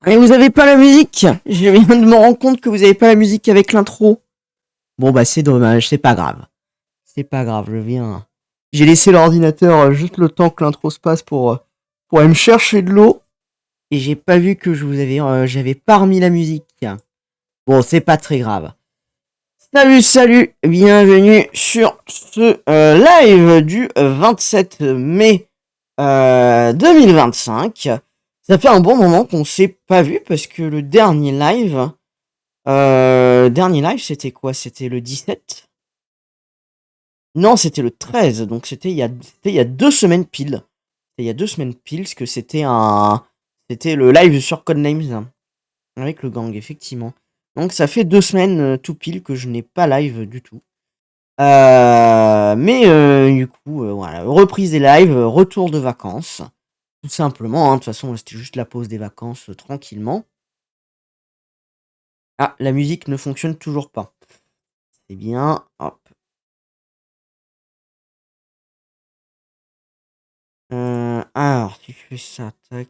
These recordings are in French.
Mais vous avez pas la musique. Je viens de me rendre compte que vous avez pas la musique avec l'intro. Bon bah c'est dommage, c'est pas grave. C'est pas grave, je viens. J'ai laissé l'ordinateur juste le temps que l'intro se passe pour aller me chercher de l'eau. Et j'ai pas vu que j'avais pas remis la musique. Bon, c'est pas très grave. Salut, bienvenue sur ce live du 27 mai 2025. Ça fait un bon moment qu'on s'est pas vu parce que le dernier live, c'était quoi? C'était le 17? Non, c'était le 13, donc c'était il y a 2 semaines pile. C'était il y a 2 semaines pile, parce que c'était le live sur Codenames avec le gang, effectivement. Donc ça fait 2 semaines tout pile que je n'ai pas live du tout. Mais du coup, voilà, reprise des lives, retour de vacances. Tout simplement, hein. De toute façon, c'était juste la pause des vacances tranquillement. Ah, la musique ne fonctionne toujours pas. C'est bien, hop. Alors, tu fais ça, tac.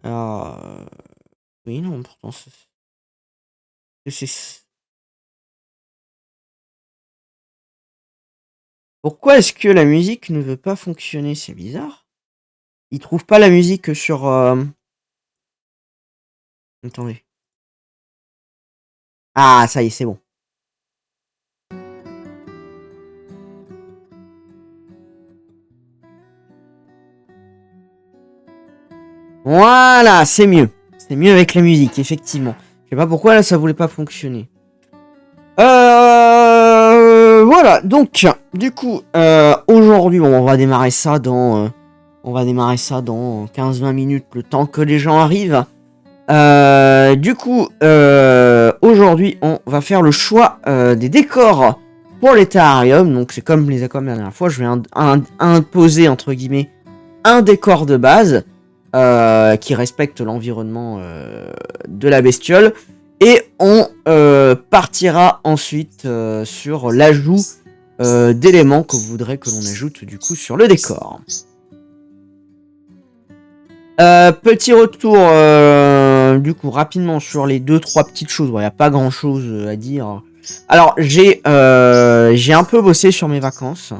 Alors, oui, non, pourtant, c'est... Pourquoi est-ce que la musique ne veut pas fonctionner? C'est bizarre. Il trouve pas la musique sur... Attendez. Ah, ça y est, c'est bon. Voilà, c'est mieux. C'est mieux avec la musique, effectivement. Je sais pas pourquoi là ça voulait pas fonctionner. Voilà, donc, du coup, aujourd'hui, bon, on va démarrer ça dans 15-20 minutes, le temps que les gens arrivent. Du coup, aujourd'hui, on va faire le choix des décors pour les terrariums. Donc, c'est comme les aquariums la dernière fois, je vais imposer, entre guillemets, un décor de base qui respecte l'environnement de la bestiole. Et on partira ensuite sur l'ajout d'éléments que vous voudrez que l'on ajoute du coup sur le décor. Petit retour du coup rapidement sur les 2-3 petites choses. Il n'y a pas grand chose à dire. Alors j'ai un peu bossé sur mes vacances.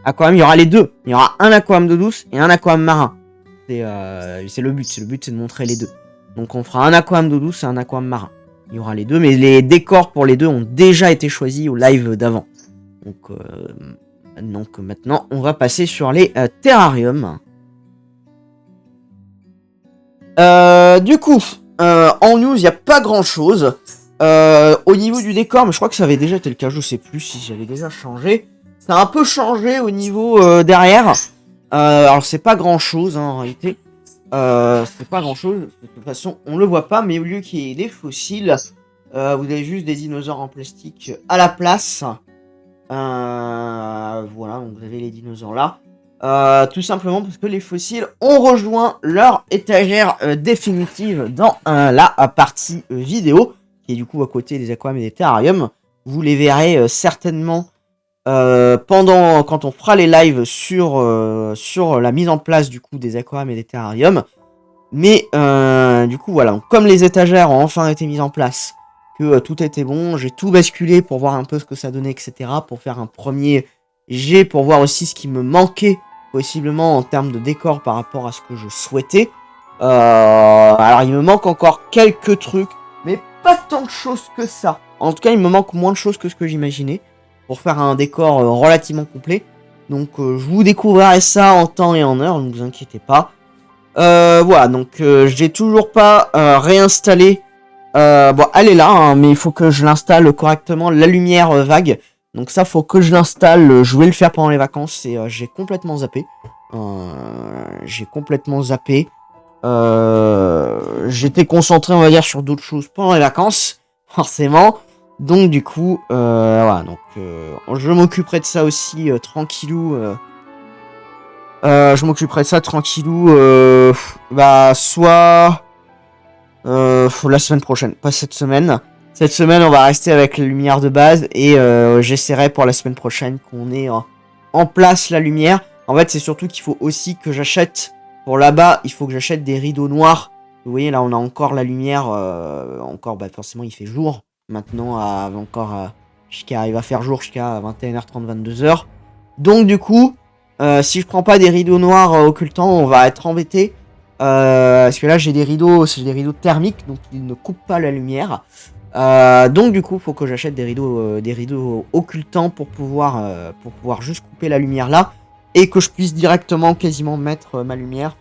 Aquarium, il y aura les deux. Il y aura un aquarium d'eau douce et un aquarium marin. C'est le but. C'est de montrer les deux. Donc on fera un aquarium d'eau douce et un aquarium marin. Il y aura les deux, mais les décors pour les deux ont déjà été choisis au live d'avant. Donc maintenant, on va passer sur les terrariums. Du coup, en news, il n'y a pas grand chose. Au niveau du décor, mais je crois que ça avait déjà été le cas, je sais plus si j'avais déjà changé. Ça a un peu changé au niveau derrière. Alors c'est pas grand chose hein, en réalité. C'est pas grand chose. De toute façon, on le voit pas, mais au lieu qu'il y ait des fossiles, vous avez juste des dinosaures en plastique à la place. Voilà, donc vous avez les dinosaures là. Tout simplement parce que les fossiles ont rejoint leur étagère définitive dans la partie vidéo, qui est du coup à côté des aquariums et des terrariums. Vous les verrez certainement quand on fera les lives sur la mise en place du coup des aquariums et des terrariums. Mais du coup voilà, donc, comme les étagères ont enfin été mises en place, que tout était bon, j'ai tout basculé pour voir un peu ce que ça donnait, etc. Pour faire un premier jet, pour voir aussi ce qui me manquait possiblement en termes de décor par rapport à ce que je souhaitais. Alors il me manque encore quelques trucs, mais pas tant de choses que ça. En tout cas, il me manque moins de choses que ce que j'imaginais pour faire un décor relativement complet. Donc je vous découvrirai ça en temps et en heure, ne vous inquiétez pas. Voilà, donc j'ai toujours pas réinstallé. Bon, elle est là, hein, mais il faut que je l'installe correctement, la lumière vague. Donc ça, faut que je l'installe. Je voulais le faire pendant les vacances et j'ai complètement zappé. J'étais concentré, on va dire, sur d'autres choses pendant les vacances, forcément. Donc du coup, voilà. Donc je m'occuperai de ça aussi tranquillou. Je m'occuperai de ça tranquillou. Soit la semaine prochaine, pas cette semaine. Cette semaine, on va rester avec la lumière de base et j'essaierai pour la semaine prochaine qu'on ait en place la lumière. En fait, c'est surtout qu'il faut aussi que j'achète, pour là-bas, il faut que j'achète des rideaux noirs. Vous voyez, là, on a encore la lumière, encore, bah, forcément, il fait jour. Maintenant, il va faire jour jusqu'à 21h30, 22h. Donc, du coup, si je prends pas des rideaux noirs occultants, on va être embêté. Parce que là, j'ai des rideaux thermiques, donc ils ne coupent pas la lumière. Donc du coup, faut que j'achète des rideaux occultants pour pouvoir juste couper la lumière là et que je puisse directement quasiment mettre ma lumière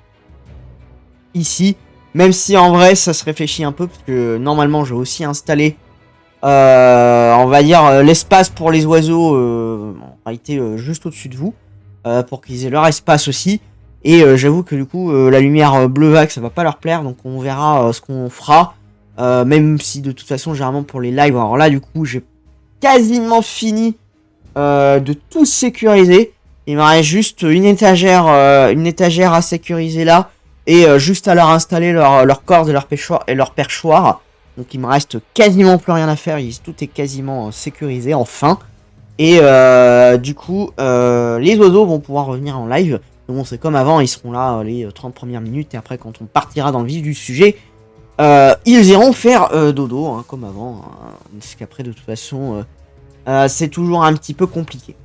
ici. Même si en vrai, ça se réfléchit un peu parce que normalement, j'ai aussi installé, on va dire l'espace pour les oiseaux, en réalité juste au-dessus de vous, pour qu'ils aient leur espace aussi. Et j'avoue que du coup, la lumière bleu vague, ça va pas leur plaire, donc on verra ce qu'on fera. Même si de toute façon, généralement pour les lives, alors là, du coup, j'ai quasiment fini de tout sécuriser. Il me reste juste une étagère à sécuriser là, et juste à leur installer leur corde et leur perchoir. Donc il me reste quasiment plus rien à faire, tout est quasiment sécurisé enfin. Et du coup, les oiseaux vont pouvoir revenir en live. Donc bon, c'est comme avant, ils seront là les 30 premières minutes, et après quand on partira dans le vif du sujet, ils iront faire dodo, hein, comme avant. Hein, parce qu'après, de toute façon, c'est toujours un petit peu compliqué.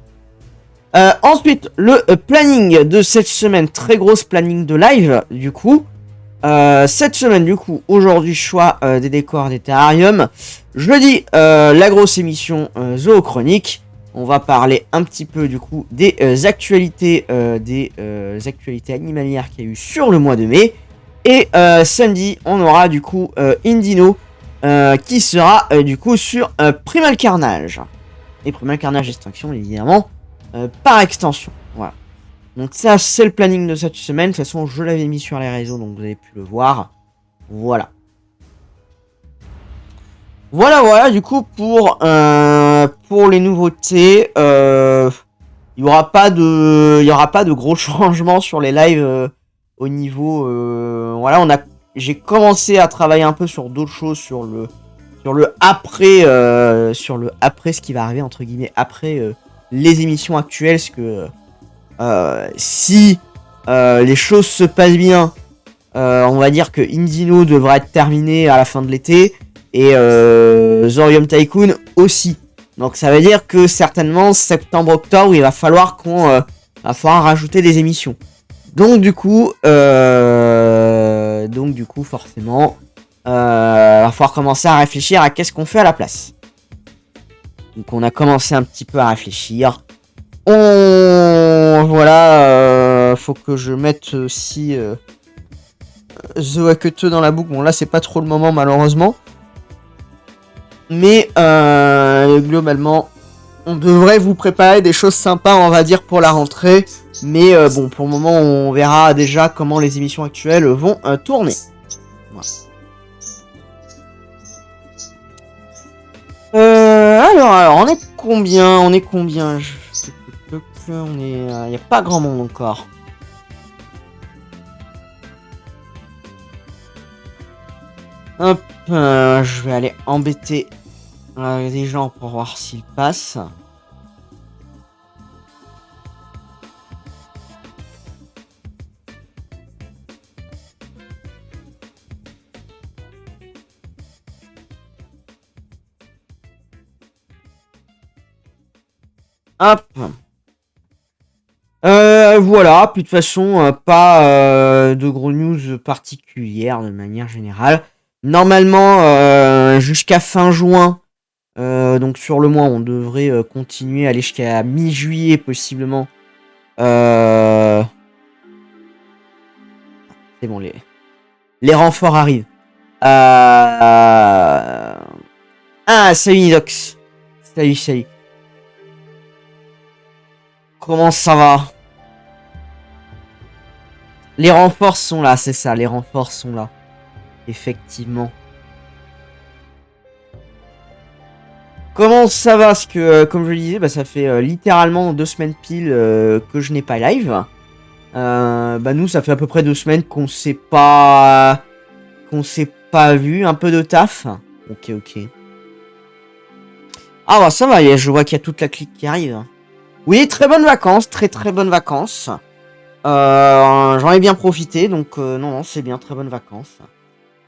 Ensuite, le planning de cette semaine, très grosse planning de live, du coup. Cette semaine, du coup, aujourd'hui, choix des décors des terrariums. Jeudi, la grosse émission Zoochronique. On va parler un petit peu, du coup, des actualités animalières qu'il y a eu sur le mois de mai. Et samedi, on aura du coup Indino qui sera du coup sur Primal Carnage. Et Primal Carnage Extinction, évidemment, par extension. Voilà. Donc ça, c'est le planning de cette semaine. De toute façon, je l'avais mis sur les réseaux, donc vous avez pu le voir. Voilà. Voilà, du coup, pour les nouveautés, il n'y aura pas de gros changements sur les lives au niveau... voilà, j'ai commencé à travailler un peu sur d'autres choses, sur le après, ce qui va arriver, entre guillemets, après les émissions actuelles, parce que si les choses se passent bien, on va dire que Indino devrait être terminé à la fin de l'été, et Zorium Tycoon aussi. Donc ça veut dire que certainement septembre-octobre, il va falloir rajouter des émissions. Donc du coup forcément, va falloir commencer à réfléchir à qu'est-ce qu'on fait à la place. Donc on a commencé un petit peu à réfléchir. Faut que je mette aussi The Wakete dans la boucle. Bon là c'est pas trop le moment malheureusement. Mais globalement, on devrait vous préparer des choses sympas, on va dire, pour la rentrée. Mais bon, pour le moment, on verra déjà comment les émissions actuelles vont tourner. Voilà. Alors, on est combien? Il n'y a pas grand monde encore. Hop, je vais aller embêter des gens pour voir s'ils passent. Hop. Voilà, puis de toute façon, pas de gros news particulières de manière générale. Normalement, jusqu'à fin juin, donc sur le mois, on devrait continuer à aller jusqu'à mi-juillet possiblement. C'est bon, les renforts arrivent. Ah, salut Nidox. Salut. Comment ça va? Les renforts sont là, c'est ça, les renforts sont là. Effectivement. Comment ça va? Parce que, comme je le disais, ça fait littéralement 2 semaines pile que je n'ai pas live. Nous, ça fait à peu près 2 semaines qu'on s'est pas vu. Un peu de taf. Ok. Ah bah ça va, je vois qu'il y a toute la clique qui arrive. Oui, très bonnes vacances, très très bonnes vacances. J'en ai bien profité, donc non, c'est bien, très bonnes vacances.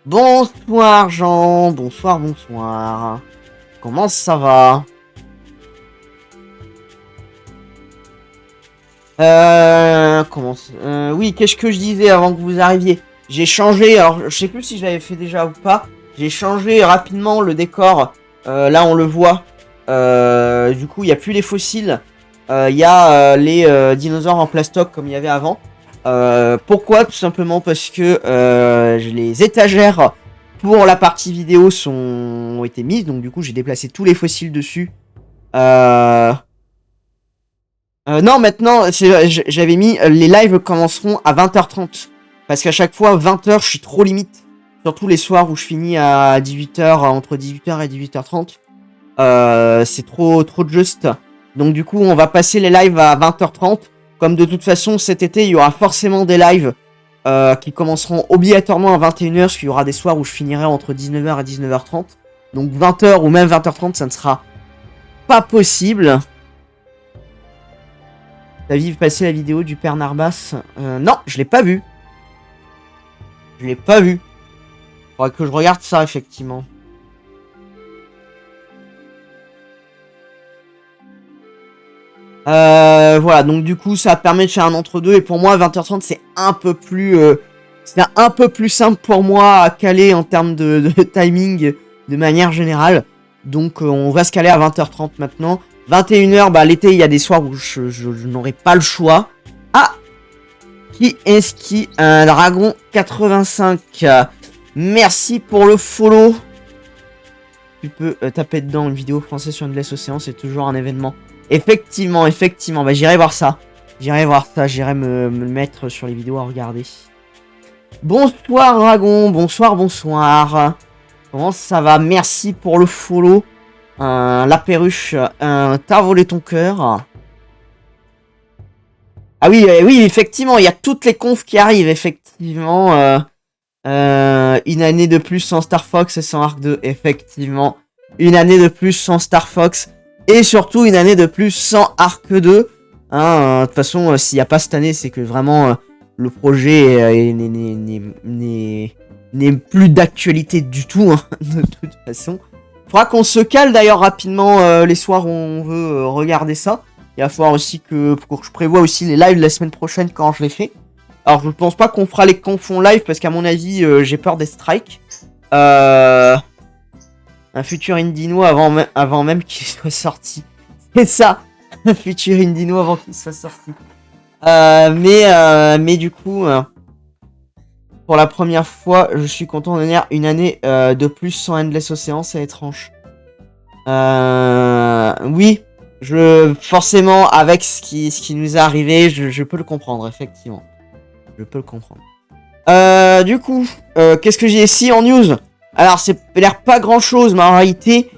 Bonsoir Jean, bonsoir, bonsoir. Comment ça va? Oui, qu'est-ce que je disais avant que vous arriviez? J'ai changé, alors je sais plus si je l'avais fait déjà ou pas. J'ai changé rapidement le décor. Là, on le voit. Du coup, il n'y a plus les fossiles. Il y a les dinosaures en plastoc comme il y avait avant. Pourquoi? Tout simplement parce que les étagères pour la partie vidéo ont été mises. Donc du coup, j'ai déplacé tous les fossiles dessus. Non, maintenant, j'avais mis les lives commenceront à 20h30. Parce qu'à chaque fois, 20h, je suis trop limite. Surtout les soirs où je finis à 18h, entre 18h et 18h30. C'est trop de juste. Donc du coup, on va passer les lives à 20h30. Comme de toute façon, cet été, il y aura forcément des lives qui commenceront obligatoirement à 21h. Parce qu'il y aura des soirs où je finirai entre 19h et 19h30. Donc 20h ou même 20h30, ça ne sera pas possible. T'as vu passer la vidéo du père Narbas? Non, je l'ai pas vu. Je l'ai pas vu. Faudra que je regarde ça, effectivement. Voilà, donc du coup, ça permet de faire un entre-deux. Et pour moi, 20h30, c'est un peu plus... c'est un peu plus simple pour moi à caler en termes de timing de manière générale. Donc, on va se caler à 20h30 maintenant. 21h, bah l'été, il y a des soirs où je n'aurai pas le choix. Ah! Qui est-ce qui? Un dragon 85. Merci pour le follow. Tu peux taper dedans une vidéo française sur Endless Océan, c'est toujours un événement. Effectivement, effectivement. Bah j'irai voir ça. J'irai me mettre sur les vidéos à regarder. Bonsoir dragon, bonsoir, bonsoir. Comment ça va? Merci pour le follow. La perruche, t'as volé ton cœur. Ah oui, oui, effectivement, il y a toutes les confs qui arrivent, effectivement. Une année de plus sans Star Fox et sans Arc 2, effectivement. Une année de plus sans Star Fox. Et surtout, une année de plus sans Arc 2. De toute façon, s'il n'y a pas cette année, c'est que vraiment, le projet n'est plus d'actualité du tout, hein, de toute façon. Faudra qu'on se cale d'ailleurs rapidement les soirs où on veut regarder ça. Il va falloir aussi que je prévoie aussi les lives de la semaine prochaine quand je les fais. Alors je pense pas qu'on fera les confs en live parce qu'à mon avis j'ai peur des strikes. Un futur Indino avant même qu'il soit sorti. C'est ça, un futur Indino avant qu'il soit sorti. Mais du coup, pour la première fois, je suis content de venir une année de plus sans Endless Océan, c'est étrange. Oui. Forcément, avec ce qui nous est arrivé, je peux le comprendre, effectivement. Je peux le comprendre. Du coup, qu'est-ce que j'ai ici en news? Alors, c'est l'air pas grand-chose, mais en réalité,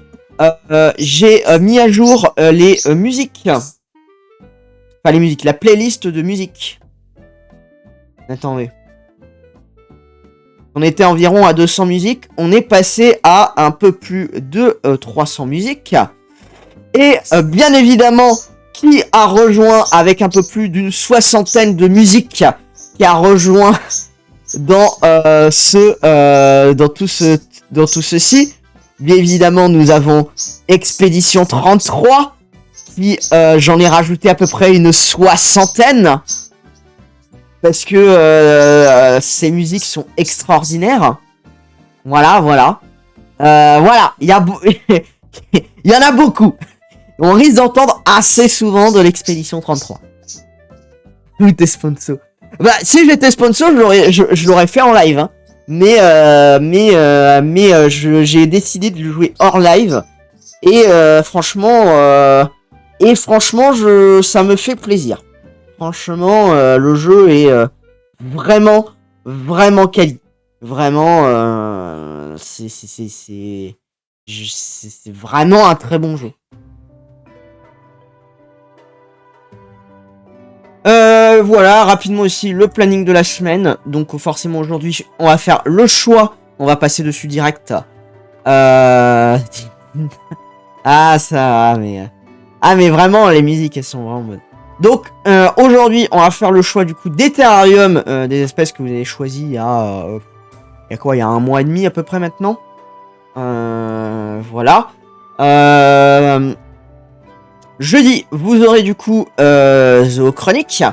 j'ai mis à jour les musiques. Enfin, les musiques, la playlist de musique. Attendez. On était environ à 200 musiques. On est passé à un peu plus de 300 musiques. Et bien évidemment, qui a rejoint avec un peu plus d'une soixantaine de musiques, qui a rejoint dans dans tout ceci. Bien évidemment, nous avons Expédition 33, qui j'en ai rajouté à peu près une soixantaine, parce que ces musiques sont extraordinaires. Voilà, voilà. Voilà, il y en a beaucoup. On risque d'entendre assez souvent de l'Expédition 33. Tout est sponsor. Bah, si j'étais sponsor, je l'aurais fait en live. Hein. Mais j'ai décidé de le jouer hors live. Et franchement, ça me fait plaisir. Franchement, le jeu est vraiment, vraiment quali. Vraiment, c'est vraiment un très bon jeu. Voilà, rapidement aussi le planning de la semaine. Donc forcément aujourd'hui, on va faire le choix. On va passer dessus direct. Ah ça, mais Ah, mais vraiment, les musiques, elles sont vraiment bonnes. Donc, aujourd'hui, on va faire le choix, du coup, des terrariums, des espèces que vous avez choisies il y a quoi, il y a 1 mois et demi, à peu près, maintenant. Voilà. Jeudi, vous aurez, du coup, Zoochronique.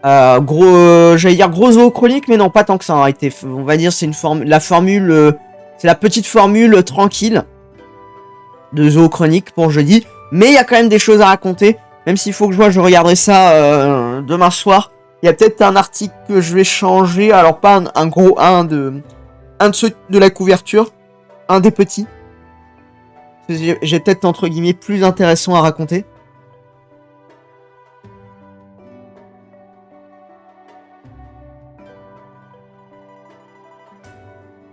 J'allais dire gros Zoochronique, mais non, pas tant que ça, en réalité. On va dire, c'est la formule... c'est la petite formule tranquille de Zoochronique pour jeudi. Mais il y a quand même des choses à raconter. Même s'il faut que je regarderai ça demain soir. Il y a peut-être un article que je vais changer. Alors pas un gros 1 de ceux de la couverture. Un des petits. J'ai peut-être entre guillemets plus intéressant à raconter.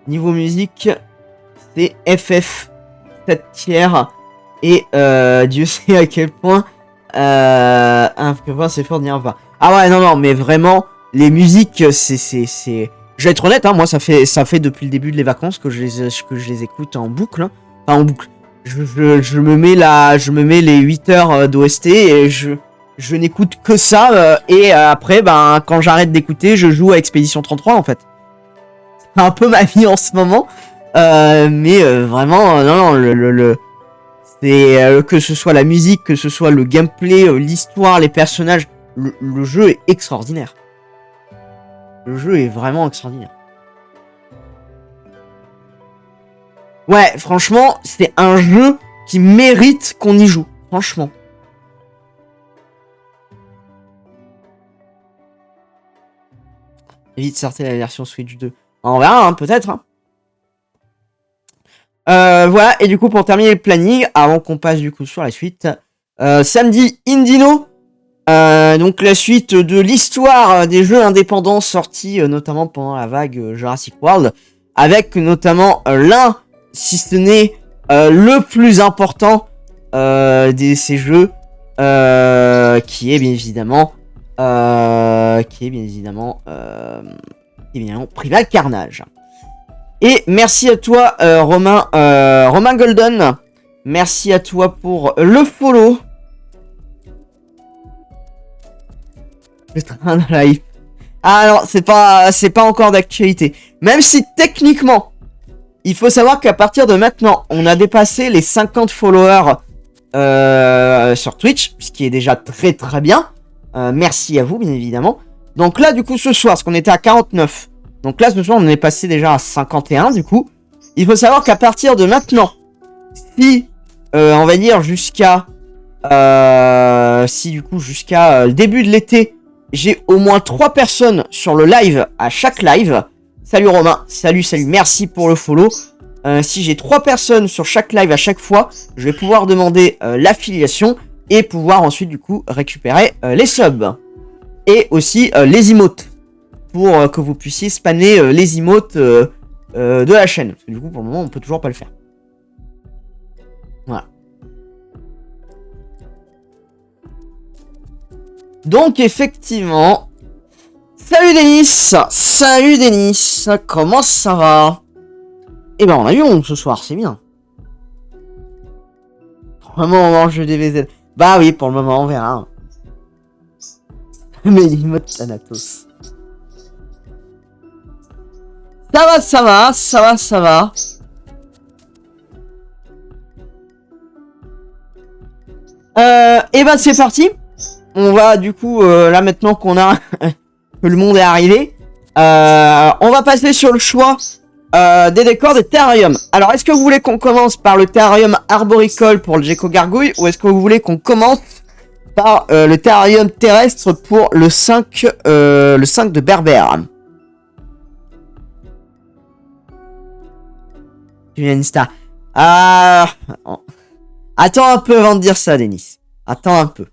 Niveau musique, c'est FF 7 tiers. Et Dieu sait à quel point c'est fort de dire pas. Ah ouais, non, mais vraiment, les musiques, c'est... Je vais être honnête, hein, moi, ça fait depuis le début de les vacances que je les écoute en boucle. Hein. Enfin, en boucle. Je me mets les 8 heures d'OST et je n'écoute que ça. Et après, ben, quand j'arrête d'écouter, je joue à Expédition 33, en fait. C'est un peu ma vie en ce moment. Mais vraiment, non, c'est que ce soit la musique, que ce soit le gameplay, l'histoire, les personnages, le jeu est extraordinaire. Le jeu est vraiment extraordinaire. Ouais, franchement, c'est un jeu qui mérite qu'on y joue. Franchement. Évite de sortir la version Switch 2. On verra, hein, peut-être. Hein. Voilà, et du coup, pour terminer le planning, avant qu'on passe du coup sur la suite, samedi, Indino, donc la suite de l'histoire des jeux indépendants sortis notamment pendant la vague Jurassic World, avec notamment l'un, si ce n'est le plus important de ces jeux, qui est bien évidemment Primal Carnage. Et merci à toi, Romain Golden. Merci à toi pour le follow. Le train de live. Ah non, c'est pas encore d'actualité. Même si techniquement, il faut savoir qu'à partir de maintenant, on a dépassé les 50 followers sur Twitch, ce qui est déjà très très bien. Merci à vous, bien évidemment. Donc là, du coup, ce soir, parce qu'on était à 49. Donc là, ce soir, on est passé déjà à 51, du coup. Il faut savoir qu'à partir de maintenant, si, on va dire, jusqu'à le début de l'été, j'ai au moins 3 personnes sur le live à chaque live. Salut Romain, salut, merci pour le follow. Si j'ai 3 personnes sur chaque live à chaque fois, je vais pouvoir demander l'affiliation et pouvoir ensuite, du coup, récupérer les subs. Et aussi les emotes. Pour que vous puissiez spanner les emotes de la chaîne. Parce que du coup, pour le moment, on peut toujours pas le faire. Voilà. Donc, effectivement... Salut Denis. Comment ça va? Eh ben, on a eu 11 ce soir, c'est bien. Vraiment, on mange des VZ. Bah oui, pour le moment, on verra. Mais l'emote Thanatos. Ça va. Et ben c'est parti. On va du coup là maintenant qu'on a que le monde est arrivé, on va passer sur le choix des décors des terrariums. Alors est-ce que vous voulez qu'on commence par le terrarium arboricole pour le gecko gargouille, ou est-ce que vous voulez qu'on commence par le terrarium terrestre pour le 5 de Berbère? Insta. Ah, attends un peu avant de dire ça, Denis. Attends un peu.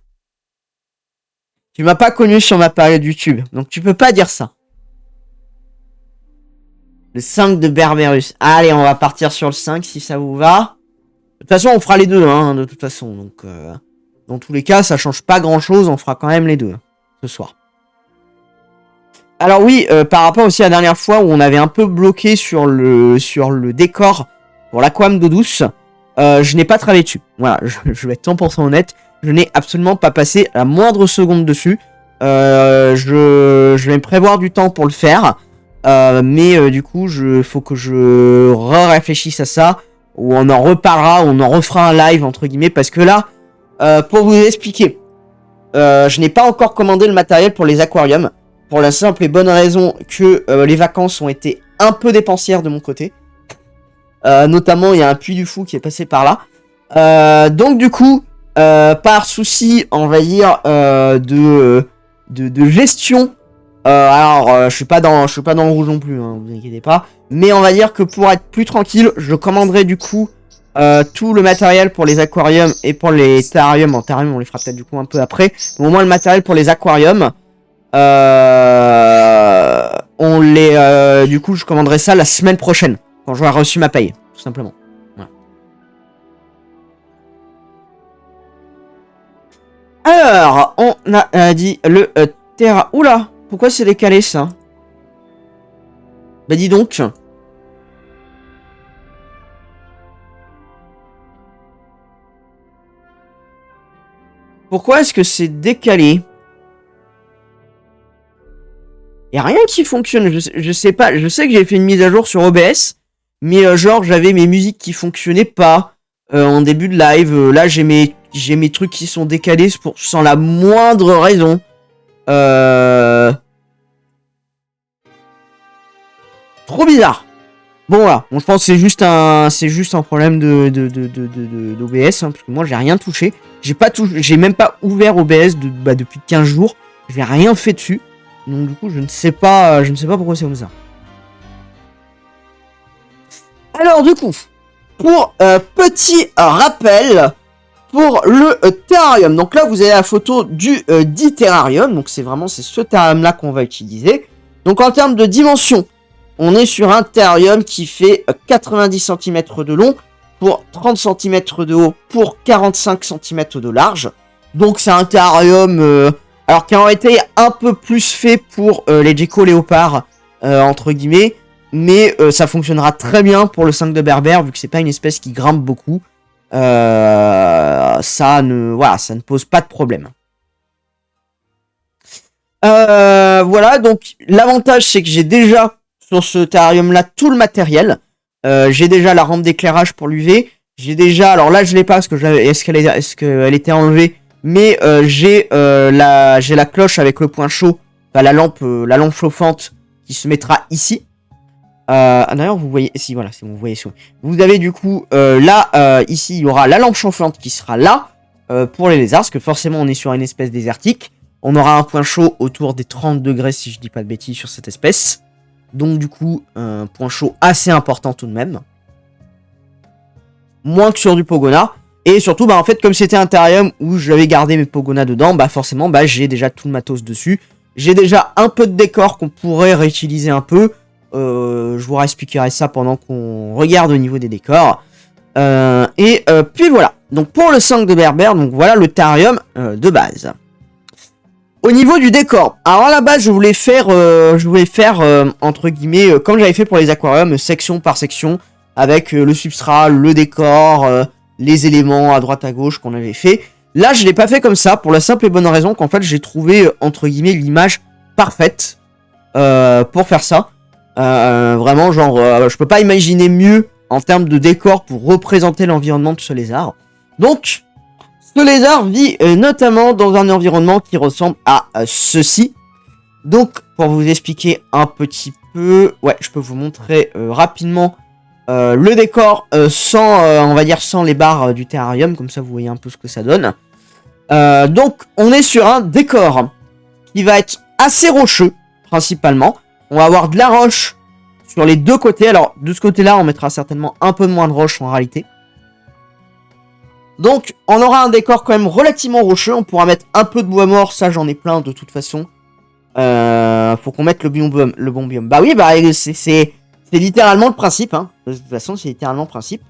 Tu m'as pas connu sur ma période YouTube, donc tu peux pas dire ça. Le 5 de Berberus. Allez, on va partir sur le 5 si ça vous va. De toute façon, on fera les deux, hein, de toute façon. Donc, dans tous les cas, ça change pas grand-chose. On fera quand même les deux hein, ce soir. Alors oui, par rapport aussi à la dernière fois où on avait un peu bloqué sur le décor pour l'aquam d'eau douce, je n'ai pas travaillé dessus. Voilà, je vais être 100% honnête. Je n'ai absolument pas passé la moindre seconde dessus. Je vais me prévoir du temps pour le faire. Mais du coup, faut que je réfléchisse à ça. Ou on en reparlera, on en refera un live, entre guillemets. Parce que là, pour vous expliquer, je n'ai pas encore commandé le matériel pour les aquariums. Pour la simple et bonne raison que les vacances ont été un peu dépensières de mon côté. Notamment, il y a un puits du fou qui est passé par là. Donc du coup, par souci, on va dire, de gestion. Je suis pas dans le rouge non plus, hein, vous inquiétez pas. Mais on va dire que pour être plus tranquille, je commanderai du coup tout le matériel pour les aquariums et pour les terrariums. En terrarium, on les fera peut-être du coup un peu après. Mais au moins le matériel pour les aquariums. Du coup, je commanderai ça la semaine prochaine, quand j'aurai reçu ma paye, tout simplement. Voilà. Alors, on a dit le Terra. Oula, pourquoi c'est décalé ça? Bah dis donc. Pourquoi est-ce que c'est décalé? Y a rien qui fonctionne, je sais pas, je sais que j'ai fait une mise à jour sur OBS, mais genre j'avais mes musiques qui fonctionnaient pas en début de live, là j'ai mes trucs qui sont décalés sans la moindre raison. Trop bizarre. Bon voilà, bon, je pense que c'est juste un problème d'OBS, hein, parce que moi j'ai rien touché, j'ai même pas ouvert OBS depuis 15 jours, j'ai rien fait dessus. Donc du coup, je ne sais pas pourquoi c'est comme ça. Alors du coup, pour petit rappel, pour le terrarium. Donc là, vous avez la photo du dit terrarium. Donc c'est ce terrarium-là qu'on va utiliser. Donc en termes de dimension, on est sur un terrarium qui fait 90 cm de long pour 30 cm de haut pour 45 cm de large. Donc c'est un terrarium... alors qui a été un peu plus fait pour les gecko léopards, entre guillemets, mais ça fonctionnera très bien pour le 5 de berbère, vu que c'est pas une espèce qui grimpe beaucoup. Ça ne pose pas de problème. Voilà, donc l'avantage c'est que j'ai déjà sur ce terrarium là tout le matériel. J'ai déjà la rampe d'éclairage pour l'UV. J'ai déjà, alors là je l'ai pas parce que est-ce qu'elle était enlevée. Mais j'ai la cloche avec le point chaud, enfin, la lampe chauffante qui se mettra ici. D'ailleurs, vous voyez, si voilà, c'est bon, vous voyez ça. Vous avez du coup là, ici, il y aura la lampe chauffante qui sera là pour les lézards, parce que forcément, on est sur une espèce désertique. On aura un point chaud autour des 30 degrés, si je dis pas de bêtises, sur cette espèce. Donc du coup, un point chaud assez important tout de même. Moins que sur du Pogona. Et surtout, en fait, comme c'était un terrarium où j'avais gardé mes Pogona dedans, forcément, j'ai déjà tout le matos dessus. J'ai déjà un peu de décor qu'on pourrait réutiliser un peu. Je vous expliquerai ça pendant qu'on regarde au niveau des décors. Puis voilà. Donc pour le 5 de berbère, donc voilà le terrarium de base. Au niveau du décor, alors à la base, je voulais faire entre guillemets, comme j'avais fait pour les aquariums, section par section, avec le substrat, le décor... les éléments à droite à gauche qu'on avait fait. Là, je l'ai pas fait comme ça, pour la simple et bonne raison qu'en fait, j'ai trouvé, entre guillemets, l'image parfaite pour faire ça. Vraiment, genre, je peux pas imaginer mieux en termes de décor pour représenter l'environnement de ce lézard. Donc, ce lézard vit notamment dans un environnement qui ressemble à ceci. Donc, pour vous expliquer un petit peu, ouais, je peux vous montrer rapidement le décor sans, on va dire, sans les barres du terrarium, comme ça vous voyez un peu ce que ça donne. Donc on est sur un décor qui va être assez rocheux, principalement. On va avoir de la roche sur les deux côtés. Alors de ce côté-là, on mettra certainement un peu moins de roche en réalité. Donc on aura un décor quand même relativement rocheux. On pourra mettre un peu de bois mort, ça j'en ai plein de toute façon. Faut qu'on mette le bon biome. Bah oui, c'est littéralement le principe, hein. De toute façon, c'est littéralement le principe.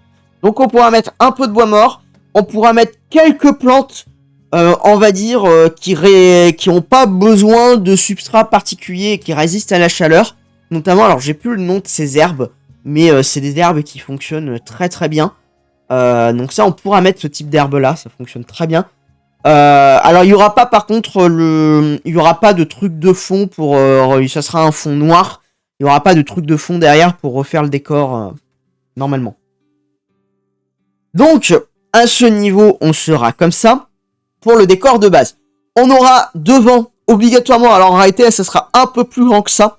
Donc on pourra mettre un peu de bois mort. On pourra mettre quelques plantes, on va dire, qui ont pas besoin de substrat particulier et qui résistent à la chaleur. Notamment, alors j'ai plus le nom de ces herbes, mais c'est des herbes qui fonctionnent très très bien. Donc ça, on pourra mettre ce type d'herbe là, ça fonctionne très bien. Alors il y aura pas par contre il y aura pas de truc de fond pour ça sera un fond noir. Il y aura pas de truc de fond derrière pour refaire le décor normalement. Donc à ce niveau, on sera comme ça pour le décor de base. On aura devant obligatoirement, alors en réalité ça sera un peu plus grand que ça,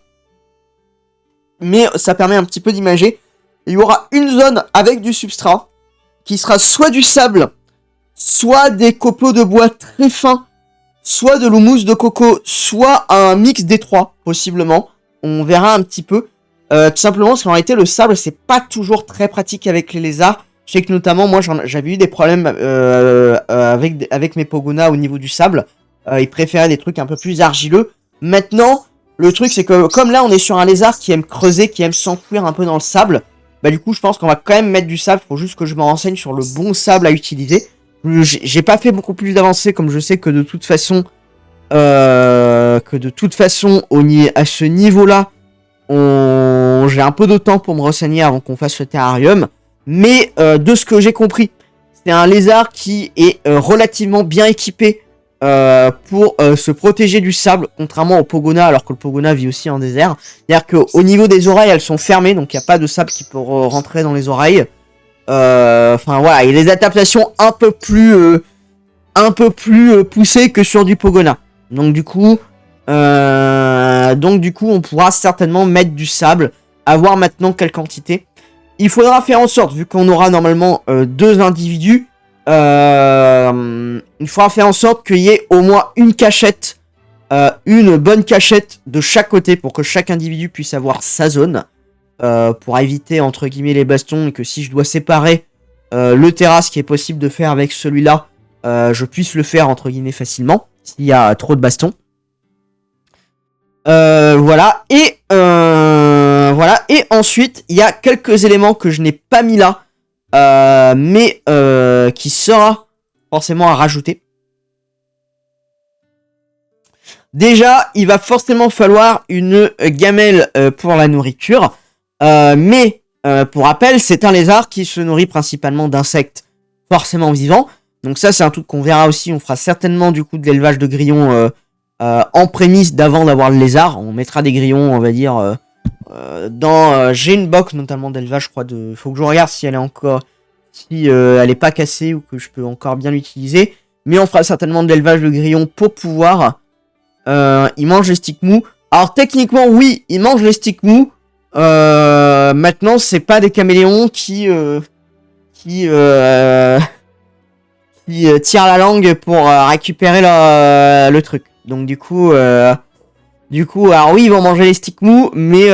mais ça permet un petit peu d'imager. Il y aura une zone avec du substrat qui sera soit du sable, soit des copeaux de bois très fins, soit de l'houmous de coco, soit un mix des trois, possiblement. On verra un petit peu. Tout simplement parce qu'en réalité, le sable, c'est pas toujours très pratique avec les lézards. Je sais que notamment, moi, j'avais eu des problèmes avec mes Pogona au niveau du sable. Ils préféraient des trucs un peu plus argileux. Maintenant, le truc, c'est que comme là, on est sur un lézard qui aime creuser, qui aime s'enfouir un peu dans le sable, bah du coup, je pense qu'on va quand même mettre du sable. Faut juste que je me renseigne sur le bon sable à utiliser. J'ai pas fait beaucoup plus d'avancées, comme je sais que de toute façon, à ce niveau-là, j'ai un peu de temps pour me renseigner avant qu'on fasse le terrarium. Mais de ce que j'ai compris, c'est un lézard qui est relativement bien équipé pour se protéger du sable, contrairement au Pogona, alors que le Pogona vit aussi en désert. C'est-à-dire qu'au niveau des oreilles, elles sont fermées, donc il n'y a pas de sable qui peut rentrer dans les oreilles. Enfin voilà, il y a des adaptations un peu plus poussées que sur du Pogona. Donc du coup, on pourra certainement mettre du sable, à voir maintenant quelle quantité. Il faudra faire en sorte, vu qu'on aura normalement 2 individus, il faudra faire en sorte qu'il y ait au moins une cachette, une bonne cachette de chaque côté pour que chaque individu puisse avoir sa zone. Pour éviter entre guillemets les bastons et que si je dois séparer le terrasse qui est possible de faire avec celui-là, je puisse le faire entre guillemets facilement s'il y a trop de bastons. Voilà et ensuite il y a quelques éléments que je n'ai pas mis là, mais qui sera forcément à rajouter. Déjà, il va forcément falloir une gamelle pour la nourriture. Mais pour rappel, c'est un lézard qui se nourrit principalement d'insectes forcément vivants. Donc ça, c'est un truc qu'on verra aussi. On fera certainement du coup de l'élevage de grillons en prémisse d'avant d'avoir le lézard. On mettra des grillons, on va dire, dans... j'ai une box notamment d'élevage, je crois. Faut que je regarde si elle est encore... si elle est pas cassée ou que je peux encore bien l'utiliser. Mais on fera certainement de l'élevage de grillons pour pouvoir... ils mangent les sticks mous. Alors techniquement, oui, ils mangent les sticks mous. Maintenant, c'est pas des caméléons qui tirent la langue pour récupérer le truc. Donc du coup, alors oui, ils vont manger les sticks mous, mais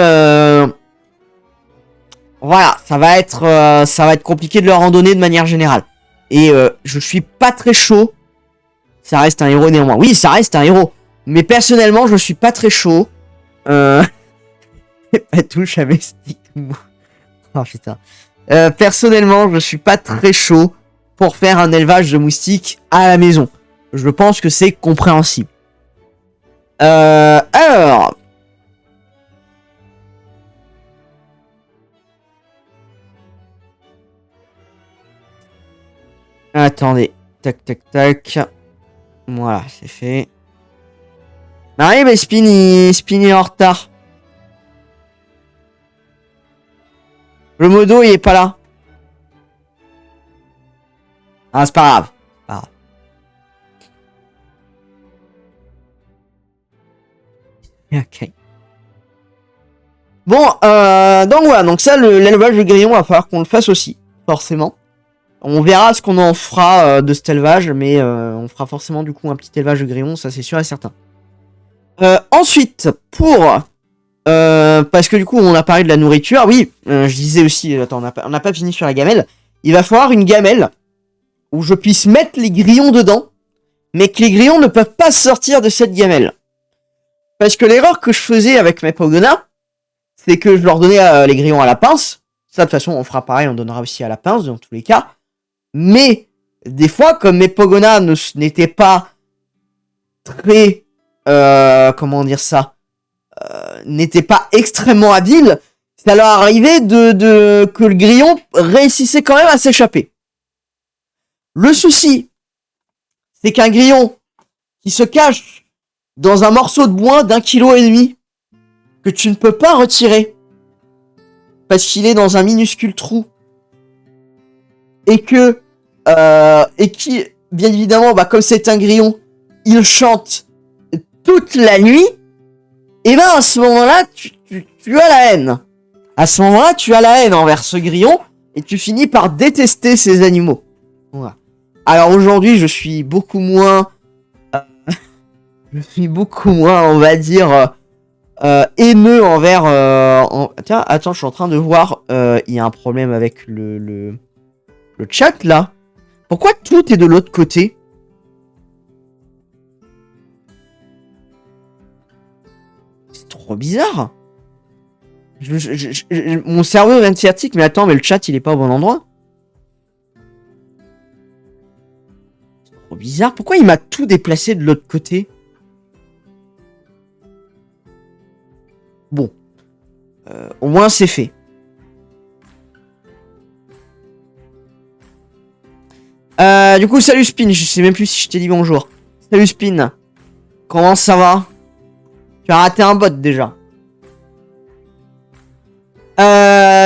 voilà, ça va être compliqué de leur en donner de manière générale. Et je suis pas très chaud. Ça reste un héros néanmoins. Oui, ça reste un héros. Mais personnellement, je suis pas très chaud. Pas touche à mes sticks mous. Oh putain. Personnellement, je suis pas très chaud pour faire un élevage de moustiques à la maison. Je pense que c'est compréhensible. Alors... Attendez. Tac, tac, tac. Voilà, c'est fait. Ah oui, mais Spin est en retard. Le modo, il est pas là. Ah, c'est pas grave. Pas grave. Ok. Bon, donc voilà. Donc ça, l'élevage de grillons, va falloir qu'on le fasse aussi. Forcément. On verra ce qu'on en fera de cet élevage. Mais on fera forcément du coup un petit élevage de grillons. Ça, c'est sûr et certain. Ensuite, parce que du coup, on a parlé de la nourriture. Oui, je disais aussi... Attends, on n'a pas fini sur la gamelle. Il va falloir une gamelle où je puisse mettre les grillons dedans, mais que les grillons ne peuvent pas sortir de cette gamelle. Parce que l'erreur que je faisais avec mes Pogona, c'est que je leur donnais les grillons à la pince. Ça, de toute façon, on fera pareil, on donnera aussi à la pince, dans tous les cas. Mais, des fois, comme mes Pogona n'étaient pas très... comment dire ça, n'étaient pas extrêmement habiles, ça leur arrivait que le grillon réussissait quand même à s'échapper. Le souci, c'est qu'un grillon qui se cache dans un morceau de bois d'1,5 kg que tu ne peux pas retirer parce qu'il est dans un minuscule trou et qui, bien évidemment, bah, comme c'est un grillon, il chante toute la nuit, et ben à ce moment-là, tu as la haine. À ce moment-là, tu as la haine envers ce grillon, et tu finis par détester ces animaux. Voilà. Alors aujourd'hui, je suis beaucoup moins, on va dire, haineux envers... Tiens, attends, je suis en train de voir, il y a un problème avec le chat, là. Pourquoi tout est de l'autre côté? C'est trop bizarre. Mon cerveau vient de sciatique, mais attends, mais le chat, il est pas au bon endroit. C'est trop bizarre. Pourquoi il m'a tout déplacé de l'autre côté? Bon. Au moins, c'est fait. Du coup, salut Spin. Je sais même plus si je t'ai dit bonjour. Salut Spin. Comment ça va? Tu as raté un bot déjà.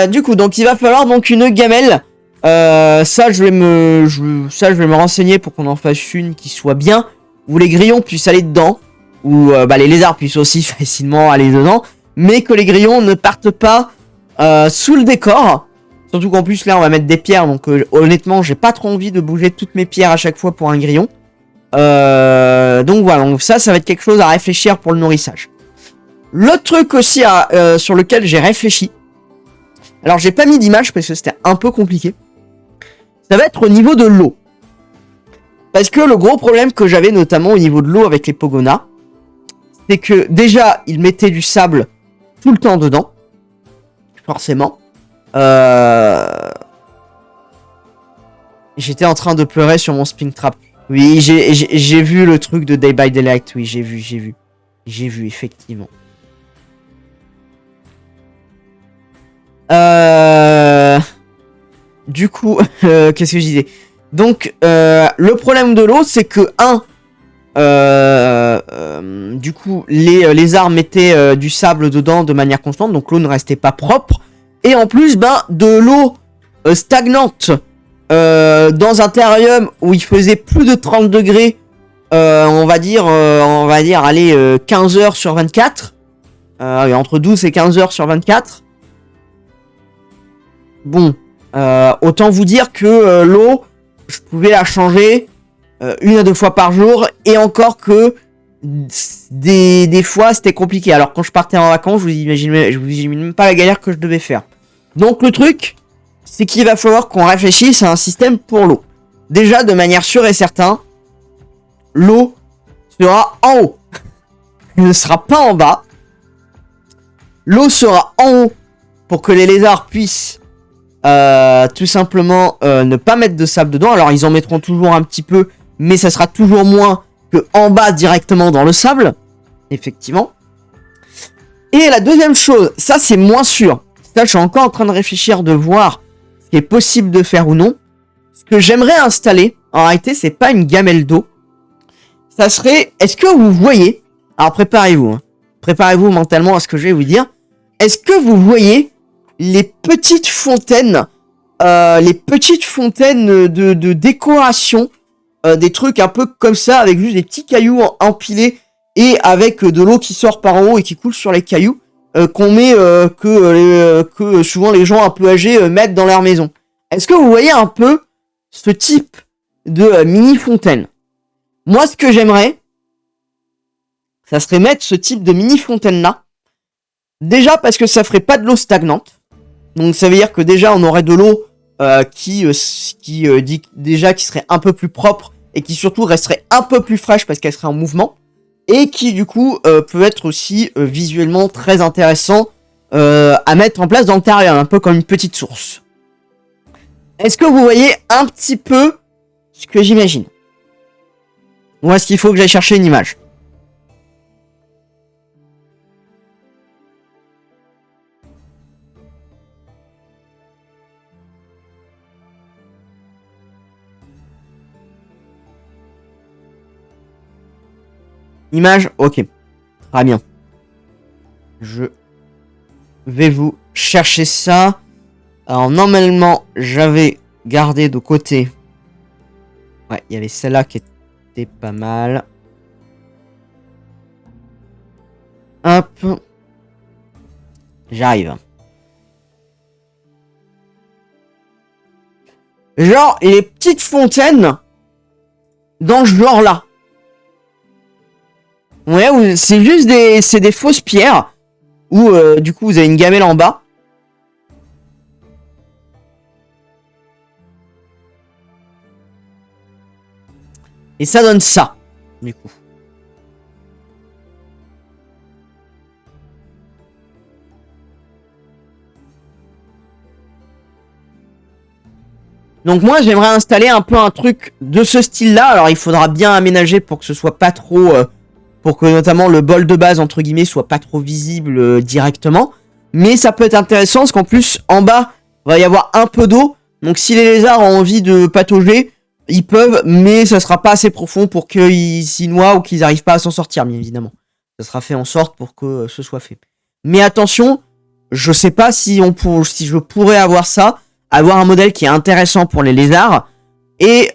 Du coup, donc il va falloir donc une gamelle. Ça, je vais me renseigner pour qu'on en fasse une qui soit bien, où les grillons puissent aller dedans, où les lézards puissent aussi facilement aller dedans, mais que les grillons ne partent pas sous le décor. Surtout qu'en plus là, on va mettre des pierres, donc honnêtement, j'ai pas trop envie de bouger toutes mes pierres à chaque fois pour un grillon. Donc voilà, donc ça va être quelque chose à réfléchir pour le nourrissage. L'autre truc aussi sur lequel j'ai réfléchi, alors j'ai pas mis d'image parce que c'était un peu compliqué, ça va être au niveau de l'eau. Parce que le gros problème que j'avais notamment au niveau de l'eau avec les Pogonas, c'est que déjà ils mettaient du sable tout le temps dedans, forcément. J'étais en train de pleurer sur mon Springtrap. Oui, j'ai vu le truc de Day by Daylight, oui, j'ai vu, effectivement. Du coup, qu'est-ce que je disais? Donc, le problème de l'eau, c'est que, du coup, les lézards mettaient du sable dedans de manière constante, donc l'eau ne restait pas propre. Et en plus, de l'eau stagnante dans un terrarium où il faisait plus de 30 degrés, on va dire, allez, 15 heures sur 24. Entre 12 et 15 heures sur 24. Bon, autant vous dire que l'eau, je pouvais la changer 1 à 2 fois par jour, et encore que des fois c'était compliqué. Alors quand je partais en vacances, je vous imagine même pas la galère que je devais faire. Donc le truc, c'est qu'il va falloir qu'on réfléchisse à un système pour l'eau. Déjà, de manière sûre et certaine, l'eau sera en haut. Elle ne sera pas en bas. L'eau sera en haut pour que les lézards puissent tout simplement ne pas mettre de sable dedans. Alors ils en mettront toujours un petit peu, mais ça sera toujours moins que en bas directement dans le sable. Effectivement. Et la deuxième chose, ça c'est moins sûr. Ça, je suis encore en train de réfléchir, de voir ce qui est possible de faire ou non. Ce que j'aimerais installer, en réalité, c'est pas une gamelle d'eau. Ça serait, est-ce que vous voyez, alors préparez-vous, hein. Préparez-vous mentalement à ce que je vais vous dire. Est-ce que vous voyez les petites fontaines, de décoration, des trucs un peu comme ça, avec juste des petits cailloux empilés et avec de l'eau qui sort par en haut et qui coule sur les cailloux, qu'on met, que souvent les gens un peu âgés mettent dans leur maison. Est-ce que vous voyez un peu ce type de mini fontaine? Moi, ce que j'aimerais, ça serait mettre ce type de mini fontaine là. Déjà parce que ça ferait pas de l'eau stagnante. Donc ça veut dire que déjà on aurait de l'eau qui serait un peu plus propre et qui surtout resterait un peu plus fraîche parce qu'elle serait en mouvement. Et qui du coup peut être aussi visuellement très intéressant à mettre en place dans le terrarium, un peu comme une petite source. Est-ce que vous voyez un petit peu ce que j'imagine? Ou est-ce qu'il faut que j'aille chercher une image? Image, ok. Très bien. Je vais vous chercher ça. Alors, normalement, j'avais gardé de côté. Ouais, il y avait celle-là qui était pas mal. Hop. J'arrive. Genre, les petites fontaines dans ce genre-là. Ouais, c'est juste des fausses pierres. Où, du coup, vous avez une gamelle en bas. Et ça donne ça, du coup. Donc moi, j'aimerais installer un peu un truc de ce style-là. Alors, il faudra bien aménager pour que ce soit pas trop... pour que notamment le bol de base, entre guillemets, soit pas trop visible directement. Mais ça peut être intéressant, parce qu'en plus, en bas, va y avoir un peu d'eau. Donc si les lézards ont envie de patauger, ils peuvent, mais ça sera pas assez profond pour qu'ils s'y noient ou qu'ils n'arrivent pas à s'en sortir, bien évidemment. Ça sera fait en sorte pour que ce soit fait. Mais attention, je sais pas si je pourrais avoir ça, avoir un modèle qui est intéressant pour les lézards, et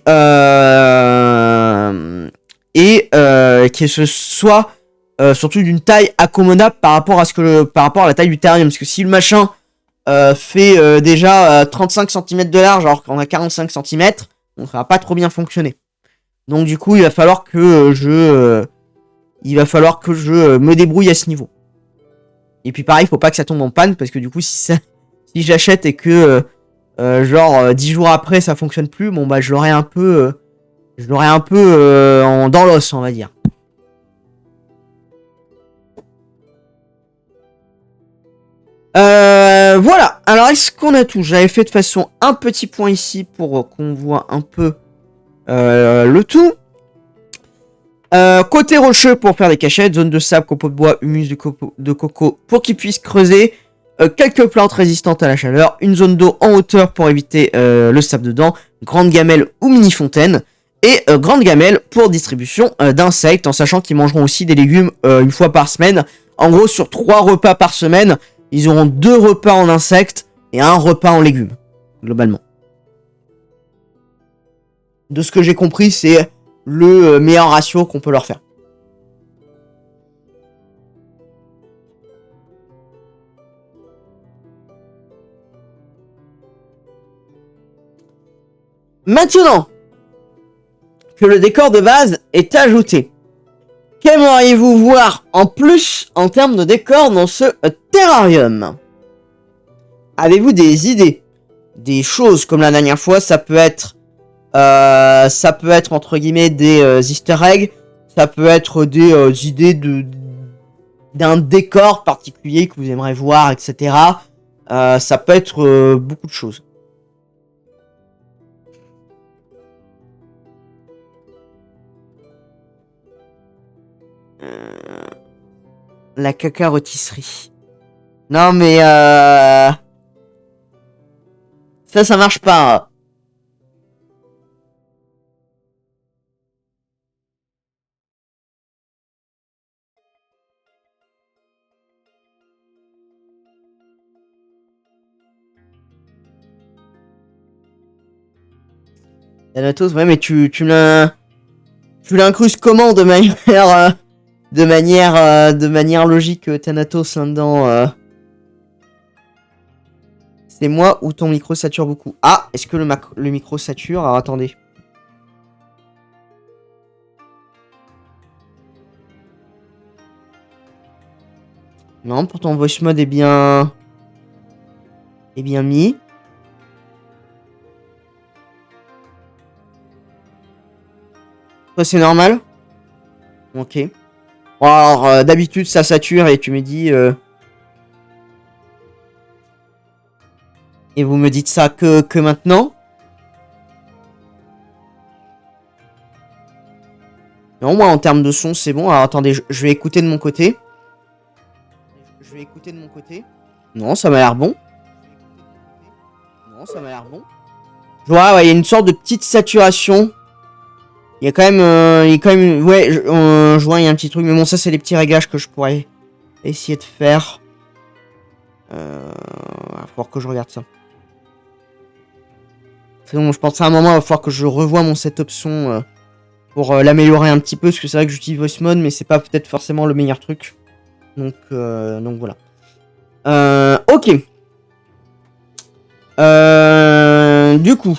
que ce soit surtout d'une taille accommodable par rapport à la taille du terrarium. Parce que si le machin fait déjà 35 cm de large alors qu'on a 45 cm, donc ça va pas trop bien fonctionner. Donc du coup, il va falloir que je me débrouille à ce niveau. Et puis pareil, faut pas que ça tombe en panne, parce que du coup, si j'achète et que genre 10 jours après ça fonctionne plus, bon bah je l'aurai un peu dans l'os, on va dire. Voilà. Alors, est-ce qu'on a tout? J'avais fait de façon un petit point ici pour qu'on voit un peu le tout. Côté rocheux pour faire des cachettes, zone de sable, copeaux de bois, humus de coco pour qu'ils puissent creuser, quelques plantes résistantes à la chaleur, une zone d'eau en hauteur pour éviter le sable dedans, grande gamelle ou mini fontaine, et grande gamelle pour distribution d'insectes, en sachant qu'ils mangeront aussi des légumes une fois par semaine. En gros, sur 3 repas par semaine, ils auront 2 repas en insectes et 1 repas en légumes, globalement. De ce que j'ai compris, c'est le meilleur ratio qu'on peut leur faire. Maintenant que le décor de base est ajouté, qu'aimeriez-vous voir en plus en termes de décor dans ce terrarium? Avez-vous des idées? Des choses comme la dernière fois, ça peut être entre guillemets des easter eggs, ça peut être des idées d'un décor particulier que vous aimeriez voir, etc. Ça peut être beaucoup de choses. La caca rôtisserie. Non mais ça marche pas. Thanatos, ouais, mais tu l'incrustes comment de manière logique, Thanatos, là-dedans C'est moi ou ton micro sature beaucoup? Ah, est-ce que le micro sature? Alors attendez. Non, pourtant voice mode est bien mis. Toi, c'est normal? Ok. Bon, alors, d'habitude, ça sature et tu me dis... Et vous me dites ça que maintenant? Non, moi, en termes de son, c'est bon. Alors, attendez, je vais écouter de mon côté. Non, ça m'a l'air bon. Je vois, ouais, il y a une sorte de petite saturation. Il y a quand même, ouais, je vois, il y a un petit truc, mais bon, ça, c'est les petits réglages que je pourrais essayer de faire. Il va falloir que je regarde ça. Sinon, je pense à un moment, il va falloir que je revoie mon setup son pour l'améliorer un petit peu, parce que c'est vrai que j'utilise Voice Mode, mais c'est pas peut-être forcément le meilleur truc. Donc voilà. Ok. Du coup.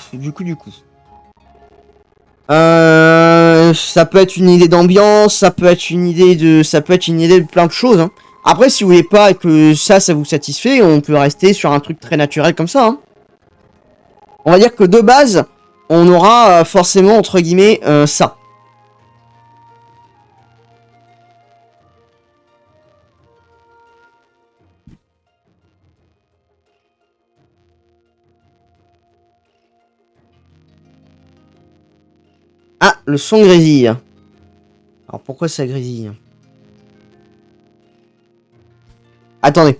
Ça peut être une idée d'ambiance, ça peut être une idée de plein de choses. Hein. Après, si vous voulez pas et que ça vous satisfait, on peut rester sur un truc très naturel comme ça. Hein. On va dire que de base, on aura forcément entre guillemets ça. Ah, le son grésille. Alors pourquoi ça grésille? Attendez.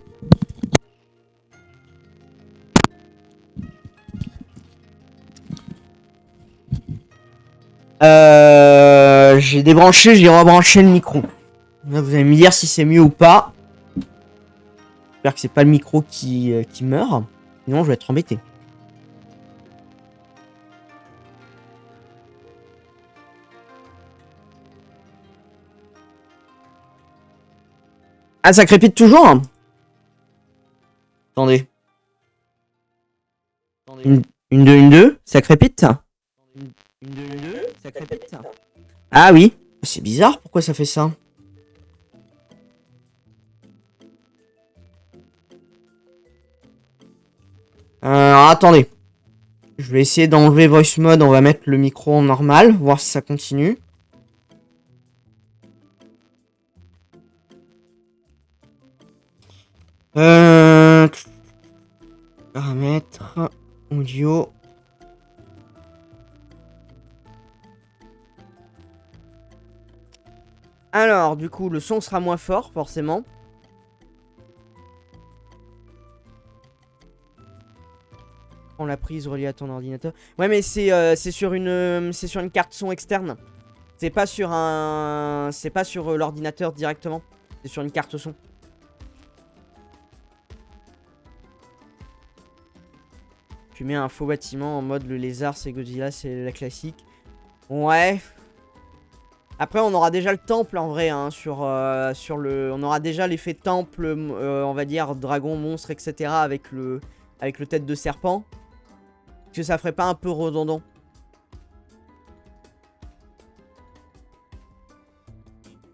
J'ai débranché, j'ai rebranché le micro. Là, vous allez me dire si c'est mieux ou pas. J'espère que c'est pas le micro qui meurt. Sinon, je vais être embêté. Ah, ça crépite toujours? Attendez. Une 2, ça crépite? Une 2, ça crépite? Ah oui. C'est bizarre, pourquoi ça fait ça? Alors, attendez. Je vais essayer d'enlever Voice Mode, on va mettre le micro en normal, voir si ça continue. Paramètres, audio. Alors, du coup, le son sera moins fort, forcément. Prends la prise reliée à ton ordinateur. Ouais, mais c'est sur une carte son externe. C'est pas sur l'ordinateur directement. C'est sur une carte son. Tu mets un faux bâtiment en mode le lézard, c'est Godzilla, c'est la classique. Ouais. Après, on aura déjà le temple en vrai, hein, on aura déjà l'effet temple, on va dire dragon, monstre, etc. avec le tête de serpent. Est-ce que ça ferait pas un peu redondant?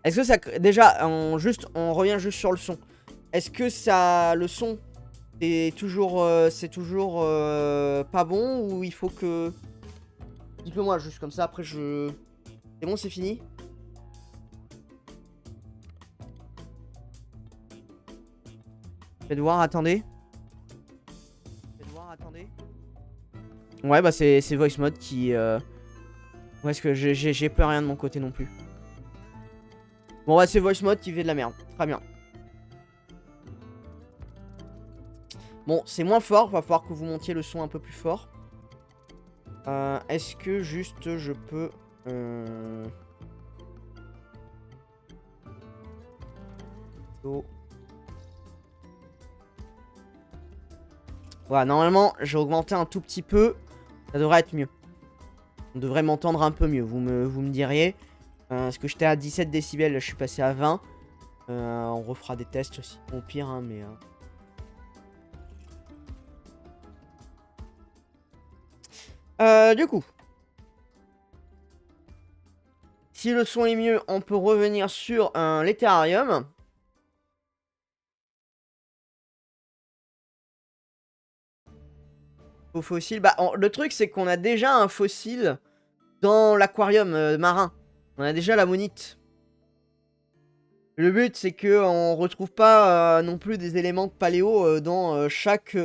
Est-ce que ça... Déjà, on revient juste sur le son. Est-ce que ça... Le son, c'est toujours pas bon ou il faut que... Dites-le moi juste comme ça, après je... C'est bon, c'est fini? Faites voir, attendez. Ouais, bah c'est Voice Mode qui... Ouais, parce que j'ai peur rien de mon côté non plus. Bon, bah c'est Voice Mode qui fait de la merde. Très bien. Bon, c'est moins fort. Va falloir que vous montiez le son un peu plus fort. Est-ce que juste je peux... Voilà, normalement, j'ai augmenté un tout petit peu. Ça devrait être mieux. On devrait m'entendre un peu mieux, vous me diriez. Parce que j'étais à 17 décibels, là, je suis passé à 20. On refera des tests aussi. Au pire, hein, mais... Du coup. Si le son est mieux, on peut revenir sur l'Ethereum. Au fossile. Bah, le truc, c'est qu'on a déjà un fossile dans l'aquarium marin. On a déjà l'ammonite. Le but, c'est qu'on retrouve pas non plus des éléments de paléo dans chaque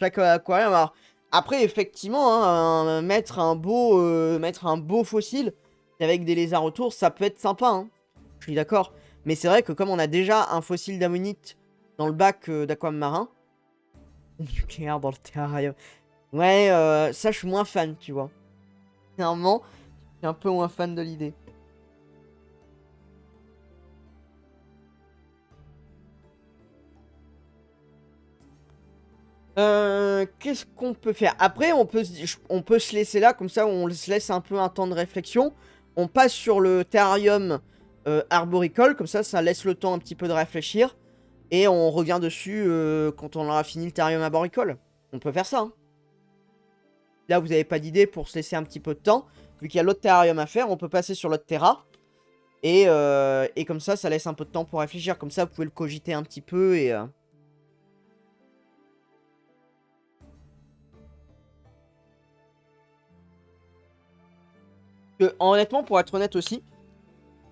aquarium. Alors, après, effectivement, hein, mettre un beau fossile avec des lézards autour, ça peut être sympa. Hein. Je suis d'accord. Mais c'est vrai que comme on a déjà un fossile d'ammonite dans le bac d'aquarium marin, nucléaire dans le terrarium. Ouais, ça, je suis moins fan, tu vois. Clairement, suis un peu moins fan de l'idée. Qu'est-ce qu'on peut faire? Après, on peut se laisser là, comme ça, on se laisse un peu un temps de réflexion. On passe sur le terrarium arboricole, comme ça laisse le temps un petit peu de réfléchir. Et on revient dessus quand on aura fini le terrarium arboricole. On peut faire ça, hein. Là, vous n'avez pas d'idée pour se laisser un petit peu de temps. Vu qu'il y a l'autre terrarium à faire, on peut passer sur l'autre terra. Et comme ça laisse un peu de temps pour réfléchir. Comme ça, vous pouvez le cogiter un petit peu et... honnêtement, pour être honnête aussi,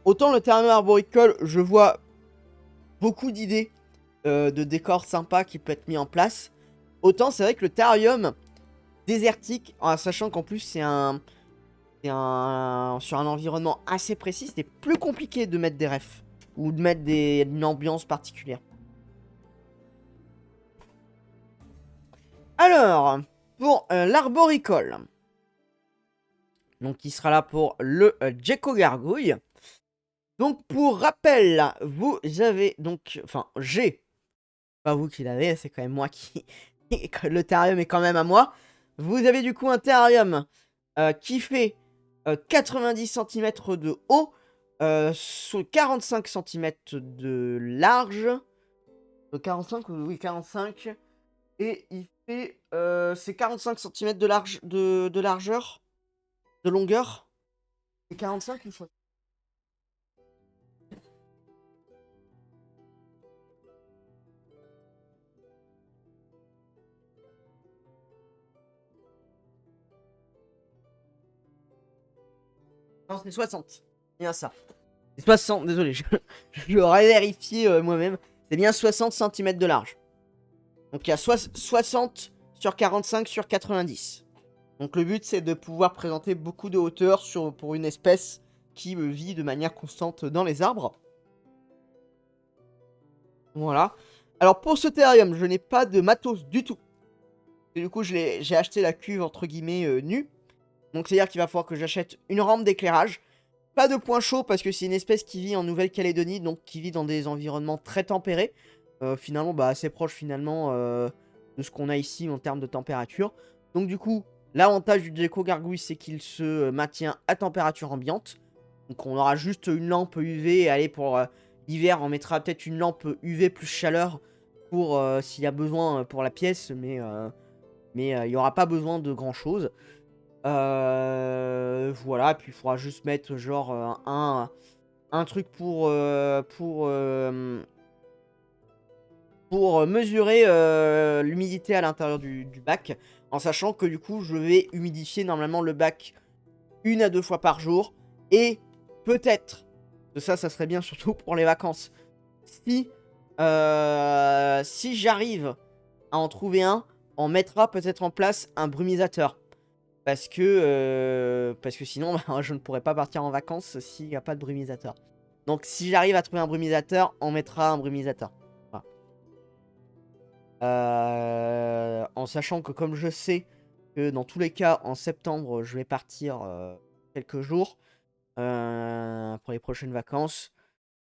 autant le terrarium arboricole, je vois beaucoup d'idées de décors sympas qui peuvent être mis en place. Autant c'est vrai que le terrarium désertique, en sachant qu'en plus c'est sur un environnement assez précis, c'était plus compliqué de mettre des refs ou de mettre une ambiance particulière. Alors, pour l'arboricole, donc qui sera là pour le Gecko Gargouille. Donc pour rappel, vous avez donc, enfin j'ai, pas vous qui l'avez, c'est quand même moi qui, le terrarium est quand même à moi. Vous avez du coup un terrarium qui fait 90 cm de haut, sur 45 cm de large. 45, oui 45. Et il fait, c'est 45 cm de largeur, de longueur. C'est 45 ou 60? Non, c'est 60. C'est bien ça. C'est 60, désolé, je l'aurais vérifié moi-même. C'est bien 60 cm de large. Donc il y a 60 sur 45 sur 90. Donc le but, c'est de pouvoir présenter beaucoup de hauteur pour une espèce qui vit de manière constante dans les arbres. Voilà. Alors pour ce terrarium, je n'ai pas de matos du tout. Et du coup, j'ai acheté la cuve entre guillemets nue. Donc c'est-à-dire qu'il va falloir que j'achète une rampe d'éclairage. Pas de point chaud parce que c'est une espèce qui vit en Nouvelle-Calédonie, donc qui vit dans des environnements très tempérés. Finalement, bah, assez proche finalement de ce qu'on a ici en termes de température. Donc du coup, l'avantage du Gecko Gargouille, c'est qu'il se maintient à température ambiante. Donc on aura juste une lampe UV. Et allez, pour l'hiver, on mettra peut-être une lampe UV plus chaleur pour s'il y a besoin pour la pièce. Mais il n'y aura pas besoin de grand-chose. Voilà, puis il faudra juste mettre genre un truc pour mesurer l'humidité à l'intérieur du bac, en sachant que du coup je vais humidifier normalement le bac 1 à 2 fois par jour, et peut-être, ça serait bien surtout pour les vacances, si j'arrive à en trouver un, on mettra peut-être en place un brumisateur. Parce que sinon, bah, je ne pourrais pas partir en vacances s'il n'y a pas de brumisateur. Donc si j'arrive à trouver un brumisateur, on mettra un brumisateur. Voilà. En sachant que comme je sais que dans tous les cas, en septembre, je vais partir quelques jours pour les prochaines vacances.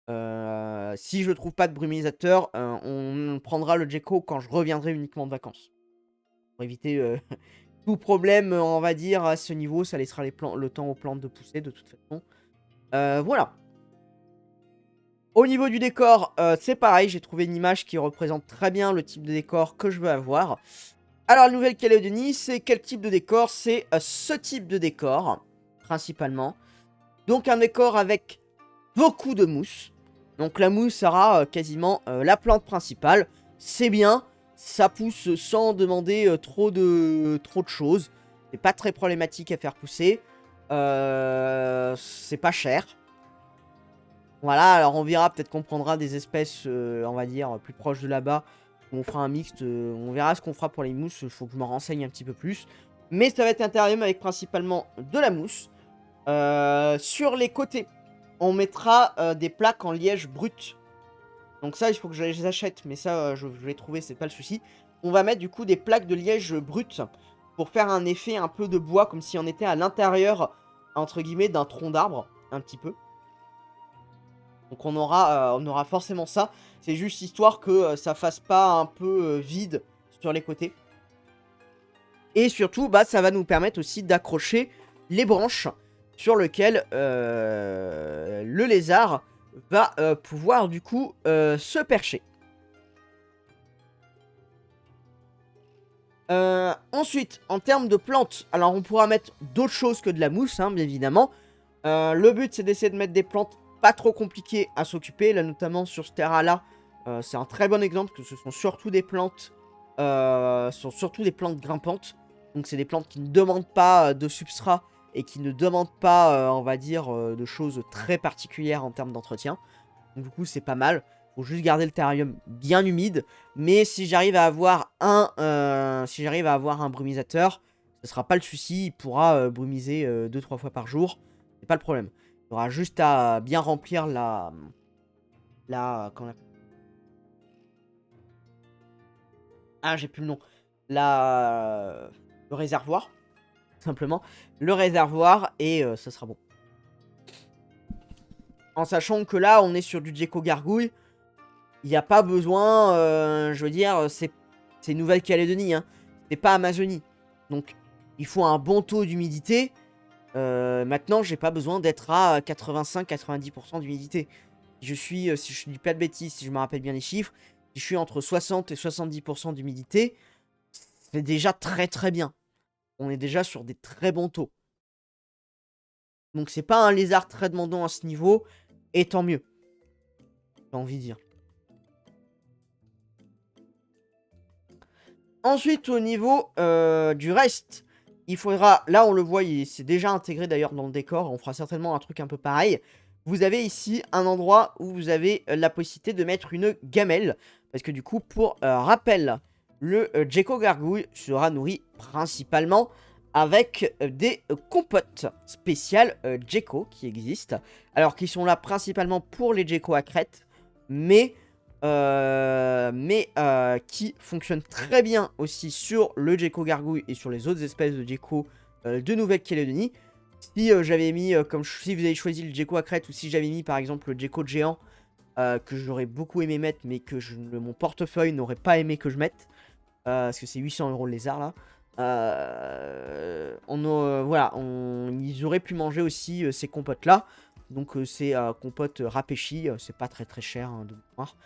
Si je trouve pas de brumisateur, on prendra le Gecko quand je reviendrai uniquement de vacances. Pour éviter... tout problème, on va dire, à ce niveau, ça laissera le temps aux plantes de pousser de toute façon. Voilà. Au niveau du décor, c'est pareil, j'ai trouvé une image qui représente très bien le type de décor que je veux avoir. Alors, la Nouvelle-Calédonie, c'est quel type de décor? C'est ce type de décor, principalement. Donc, un décor avec beaucoup de mousse. Donc, la mousse sera quasiment la plante principale. C'est bien. Ça pousse sans demander trop de choses. C'est pas très problématique à faire pousser. C'est pas cher. Voilà, alors on verra, peut-être qu'on prendra des espèces, on va dire, plus proches de là-bas. On fera un mixte, on verra ce qu'on fera pour les mousses. Il faut que je me renseigne un petit peu plus. Mais ça va être un terrarium avec principalement de la mousse. Sur les côtés, on mettra des plaques en liège brut. Donc ça, il faut que je les achète, mais ça, je vais trouver, c'est pas le souci. On va mettre du coup des plaques de liège brut pour faire un effet un peu de bois, comme si on était à l'intérieur entre guillemets, d'un tronc d'arbre, un petit peu. Donc on aura forcément ça. C'est juste histoire que ça fasse pas un peu vide sur les côtés. Et surtout, bah, ça va nous permettre aussi d'accrocher les branches sur lesquelles le lézard va pouvoir du coup se percher. Ensuite, en termes de plantes, alors on pourra mettre d'autres choses que de la mousse, hein, bien évidemment. Le but, c'est d'essayer de mettre des plantes pas trop compliquées à s'occuper. Là, notamment sur ce terrain-là, c'est un très bon exemple que ce sont surtout des plantes, grimpantes. Donc, c'est des plantes qui ne demandent pas de substrat et qui ne demandent pas, on va dire, de choses très particulières en termes d'entretien. Donc, du coup, c'est pas mal. Faut juste garder le terrarium bien humide. Mais si j'arrive à avoir un brumisateur, ce sera pas le souci. Il pourra brumiser 2-3 fois par jour. C'est pas le problème. Il y aura juste à bien remplir j'ai plus le nom. Le réservoir. Simplement. Le réservoir et ça sera bon. En sachant que là, on est sur du gecko gargouille. Il n'y a pas besoin, je veux dire, c'est Nouvelle-Calédonie, hein. C'est pas Amazonie. Donc, il faut un bon taux d'humidité. Maintenant, j'ai pas besoin d'être à 85-90% d'humidité. Si je dis pas de bêtises, si je me rappelle bien les chiffres, si je suis entre 60 et 70% d'humidité, c'est déjà très très bien. On est déjà sur des très bons taux. Donc, c'est pas un lézard très demandant à ce niveau, et tant mieux. J'ai envie de dire. Ensuite, au niveau du reste, il faudra... Là, on le voit, c'est déjà intégré d'ailleurs dans le décor. On fera certainement un truc un peu pareil. Vous avez ici un endroit où vous avez la possibilité de mettre une gamelle. Parce que du coup, pour rappel, le gecko gargouille sera nourri principalement avec des compotes spéciales gecko qui existent. Alors, qui sont là principalement pour les geckos à crête. Mais qui fonctionne très bien aussi sur le gecko gargouille et sur les autres espèces de gecko de Nouvelle-Calédonie. Si j'avais mis, si vous avez choisi le gecko à crête, ou si j'avais mis par exemple le gecko géant, que j'aurais beaucoup aimé mettre, mais que mon portefeuille n'aurait pas aimé que je mette, parce que c'est 800 € le lézard là. Voilà, ils auraient pu manger aussi ces compotes là. Donc c'est compote rapéchie, c'est pas très très cher hein, de mémoire.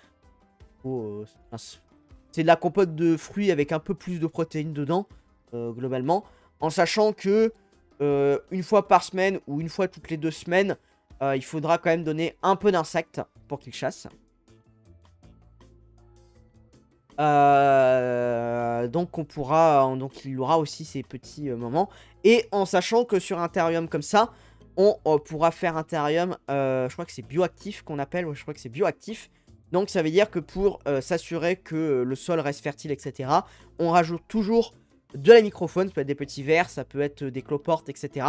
C'est de la compote de fruits avec un peu plus de protéines dedans, globalement. En sachant que une fois par semaine ou une fois toutes les 2 semaines, il faudra quand même donner un peu d'insectes pour qu'ils chassent. Donc il aura aussi ces petits moments. Et en sachant que sur un terrarium comme ça, on pourra faire un terrarium, je crois que c'est bioactif qu'on appelle, ouais, je crois que c'est bioactif. Donc ça veut dire que pour s'assurer que le sol reste fertile, etc., on rajoute toujours de la microfaune. Ça peut être des petits vers, ça peut être des cloportes, etc.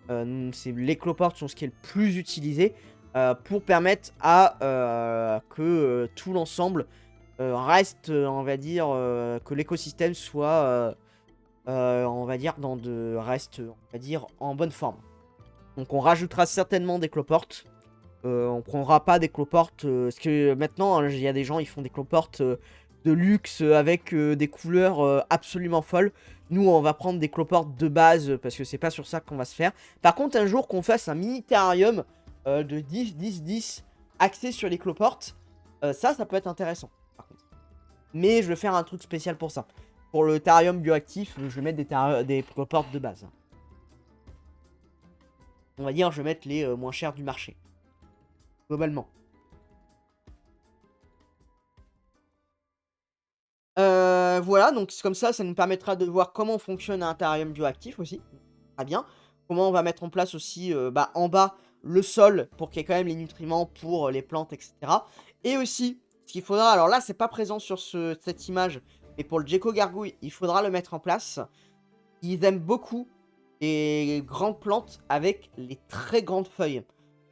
Les cloportes sont ce qui est le plus utilisé pour permettre à que tout l'ensemble reste, on va dire, que l'écosystème soit, on va dire, reste, on va dire, en bonne forme. Donc on rajoutera certainement des cloportes. On prendra pas des cloportes, parce que maintenant, il y a des gens, ils font des cloportes de luxe avec des couleurs absolument folles. Nous, on va prendre des cloportes de base, parce que c'est pas sur ça qu'on va se faire. Par contre, un jour qu'on fasse un mini terrarium de 10-10-10 axé sur les cloportes, ça peut être intéressant, par contre. Mais je vais faire un truc spécial pour ça. Pour le terrarium bioactif, je vais mettre des cloportes de base. On va dire, je vais mettre les moins chers du marché. Globalement. Voilà, donc comme ça nous permettra de voir comment fonctionne un terrarium bioactif aussi. Très bien. Comment on va mettre en place aussi, en bas, le sol pour qu'il y ait quand même les nutriments pour les plantes, etc. Et aussi, ce qu'il faudra, alors là, c'est pas présent sur cette image, mais pour le gecko gargouille, il faudra le mettre en place. Ils aiment beaucoup les grandes plantes avec les très grandes feuilles.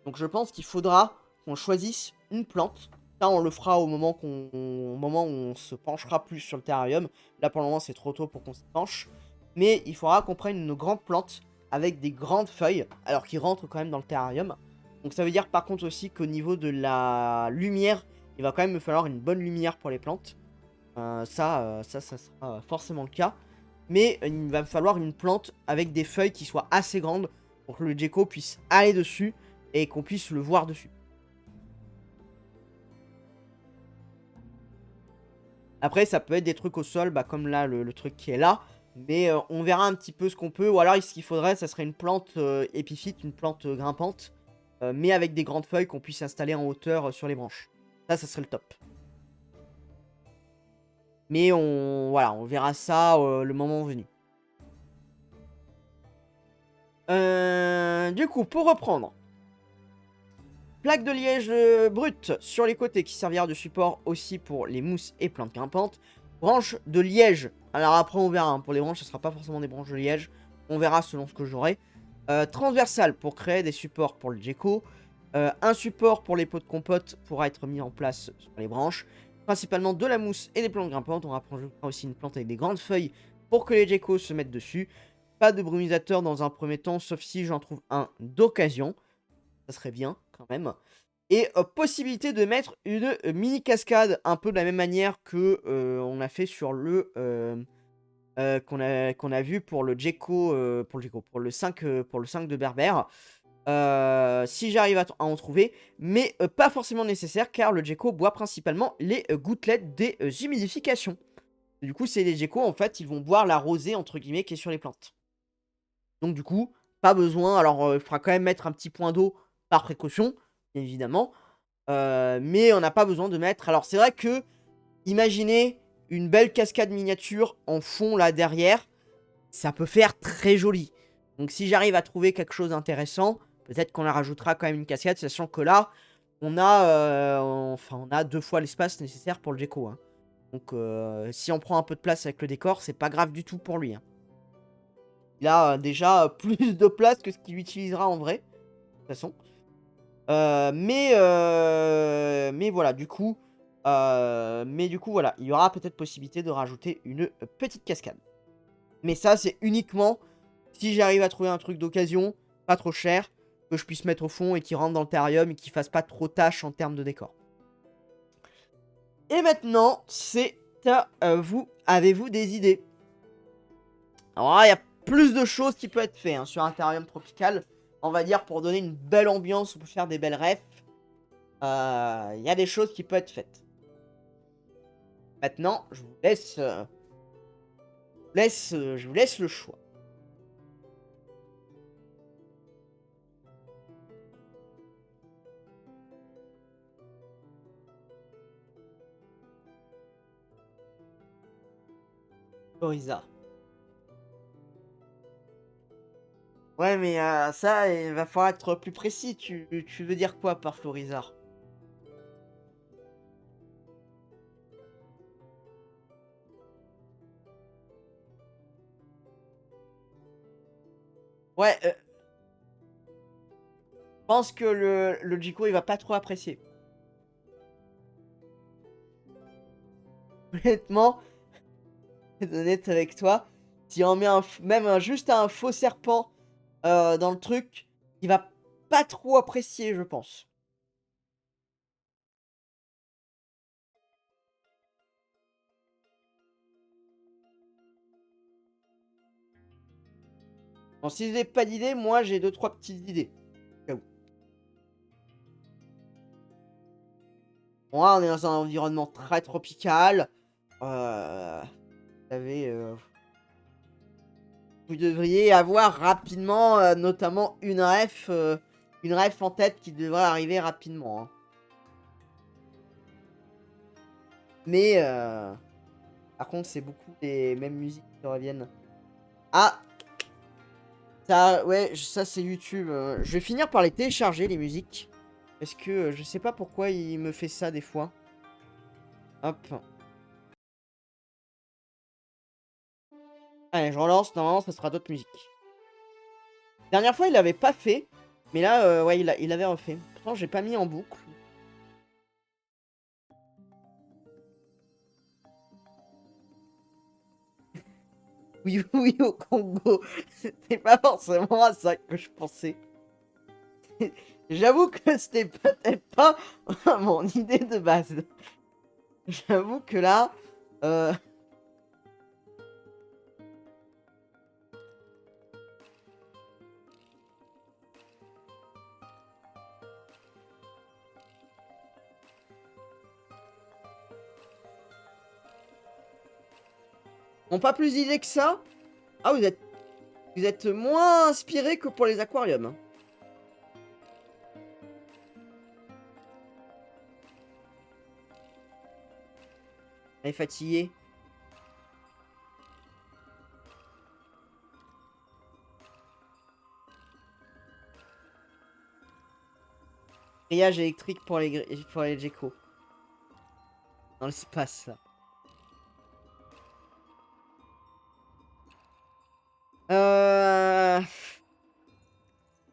Donc je pense qu'il faudra qu'on choisisse une plante. Ça, on le fera au moment où on se penchera plus sur le terrarium. Là, pour le moment, c'est trop tôt pour qu'on se penche. Mais il faudra qu'on prenne une grande plante avec des grandes feuilles, alors qu'ils rentrent quand même dans le terrarium. Donc ça veut dire par contre aussi qu'au niveau de la lumière, il va quand même me falloir une bonne lumière pour les plantes. Ça sera forcément le cas. Mais il va me falloir une plante avec des feuilles qui soient assez grandes pour que le gecko puisse aller dessus et qu'on puisse le voir dessus. Après, ça peut être des trucs au sol, bah, comme là, le truc qui est là. Mais on verra un petit peu ce qu'on peut. Ou alors, ce qu'il faudrait, ça serait une plante épiphyte, une plante grimpante. Mais avec des grandes feuilles qu'on puisse installer en hauteur sur les branches. Ça serait le top. Mais voilà, on verra ça le moment venu. Du coup, pour reprendre. Plaque de liège brute sur les côtés qui servira de support aussi pour les mousses et plantes grimpantes. Branche de liège. Alors après on verra, hein. Pour les branches ce ne sera pas forcément des branches de liège. On verra selon ce que j'aurai. Transversale pour créer des supports pour le gecko. Un support pour les pots de compote pourra être mis en place sur les branches. Principalement de la mousse et des plantes grimpantes. On rapprochera aussi une plante avec des grandes feuilles pour que les geckos se mettent dessus. Pas de brumisateur dans un premier temps, sauf si j'en trouve un d'occasion. Ça serait bien quand même. Et possibilité de mettre une mini cascade, un peu de la même manière que on a fait sur le qu'on a vu pour le gecko, pour le 5 de Berbère. Si j'arrive à en trouver, mais pas forcément nécessaire car le gecko boit principalement les gouttelettes des humidifications. Du coup, c'est les geckos en fait, ils vont boire la rosée entre guillemets qui est sur les plantes. Donc du coup, pas besoin. Alors, il faudra quand même mettre un petit point d'eau par précaution, évidemment. Mais on n'a pas besoin de mettre... Alors, c'est vrai que, imaginez une belle cascade miniature en fond, là, derrière. Ça peut faire très joli. Donc, si j'arrive à trouver quelque chose d'intéressant, peut-être qu'on la rajoutera quand même une cascade, sachant que là, on a 2 fois l'espace nécessaire pour le gecko. Hein. Donc, si on prend un peu de place avec le décor, c'est pas grave du tout pour lui. Hein. Il a déjà plus de place que ce qu'il utilisera en vrai. De toute façon. Mais voilà, du coup... voilà, il y aura peut-être possibilité de rajouter une petite cascade. Mais ça, c'est uniquement si j'arrive à trouver un truc d'occasion, pas trop cher, que je puisse mettre au fond et qui rentre dans le terrarium et qui fasse pas trop tâche en termes de décor. Et maintenant, c'est à vous. Avez-vous des idées? Alors là, il y a plus de choses qui peuvent être faites hein, sur un terrarium tropical. On va dire pour donner une belle ambiance, pour faire des belles refs. Il y a des choses qui peuvent être faites. Maintenant, je vous laisse, je vous laisse le choix. Floriza. Ouais, mais ça, il va falloir être plus précis. Tu veux dire quoi par Florizard? Ouais, je pense que le Jiko, il va pas trop apprécier. Honnêtement, je vais être honnête avec toi, si on met juste un faux serpent dans le truc, il va pas trop apprécier, je pense. Bon, si vous n'avez pas d'idée, moi j'ai 2-3 petites idées. Bon, là, on est dans un environnement très tropical. Vous savez, vous devriez avoir rapidement, notamment une ref en tête qui devrait arriver rapidement. Hein. Mais, par contre, c'est beaucoup les mêmes musiques qui reviennent. Ah! Ça, ouais, ça c'est YouTube. Je vais finir par les télécharger, les musiques. Parce que je sais pas pourquoi il me fait ça des fois. Hop. Allez, je relance. Normalement, ça sera d'autres musiques. Dernière fois, il l'avait pas fait. Mais là, ouais, il avait refait. Pourtant, j'ai pas mis en boucle. Oui, oui, au Congo. C'était pas forcément à ça que je pensais. J'avoue que c'était peut-être pas mon idée de base. J'avoue que là... Bon, pas plus d'idées que ça. Ah, vous êtes moins inspiré que pour les aquariums. Hein. Elle est fatiguée. Grillage électrique pour les geckos. Dans l'espace, là.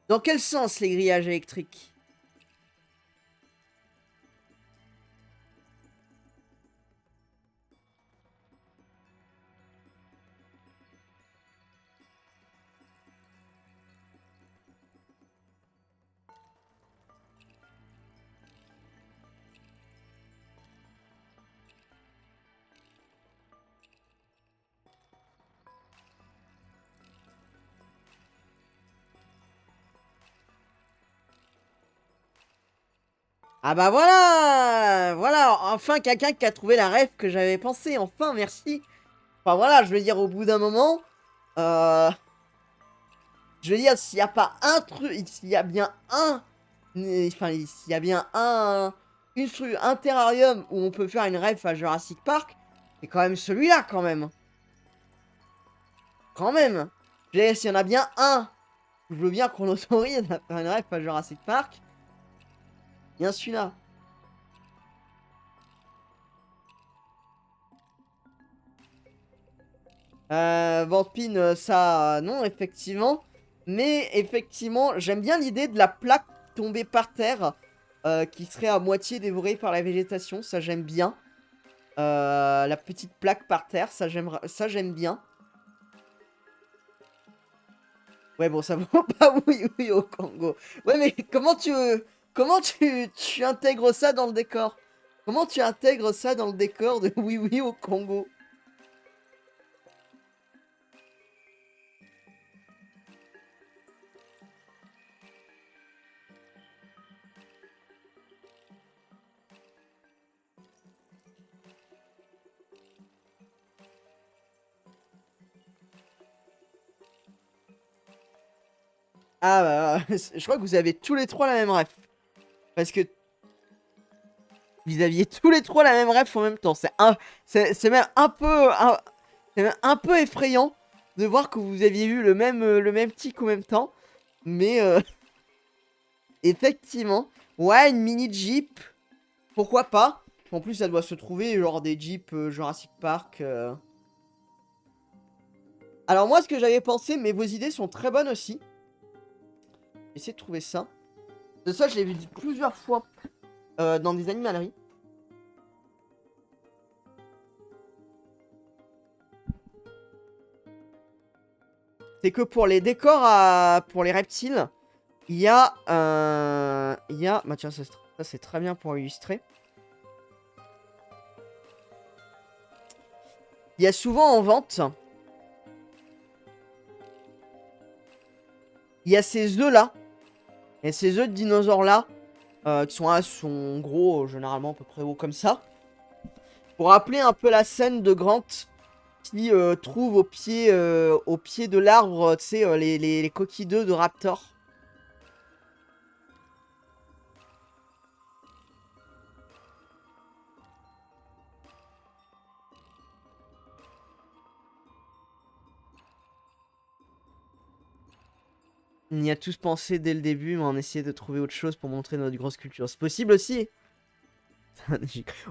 Dans quel sens, les grillages électriques? Ah bah voilà! Voilà, enfin quelqu'un qui a trouvé la rêve que j'avais pensé. Enfin, merci. Enfin voilà, je veux dire, au bout d'un moment... Je veux dire, s'il n'y a pas un truc... S'il y a bien un... Enfin, s'il y a bien un terrarium où on peut faire une rêve à Jurassic Park, c'est quand même celui-là, quand même. Quand même. Je veux dire, s'il y en a bien un, je veux bien qu'on autorise à faire une rêve à Jurassic Park, bien celui-là. Vampine, ça, non, effectivement. Mais, effectivement, j'aime bien l'idée de la plaque tombée par terre, qui serait à moitié dévorée par la végétation. Ça, j'aime bien. La petite plaque par terre, ça, j'aime bien. Ouais, bon, ça vaut pas oui, oui au Congo. Ouais, mais comment tu intègres ça dans le décor? Comment tu intègres ça dans le décor de oui, oui au Congo? Ah bah, je crois que vous avez tous les trois la même ref. Parce que vous aviez tous les trois la même ref en même temps. C'est même c'est même un peu effrayant de voir que vous aviez eu le même tic en même temps. Mais effectivement, ouais, une mini Jeep, pourquoi pas. En plus, ça doit se trouver genre des Jeeps Jurassic Park. Alors moi, ce que j'avais pensé, mais vos idées sont très bonnes aussi. Essayez de trouver ça. De ça, je l'ai vu plusieurs fois dans des animaleries. C'est que pour les décors, pour les reptiles, il y a... Bah tiens, ça c'est très bien pour illustrer. Il y a souvent en vente... Il y a ces œufs-là. Et ces œufs de dinosaures-là, qui sont gros, généralement à peu près haut comme ça. Pour rappeler un peu la scène de Grant qui trouve au pied de l'arbre, tu sais, les coquilles d'œufs de Raptor. On y a tous pensé dès le début, mais on essayait de trouver autre chose pour montrer notre grosse culture. C'est possible aussi.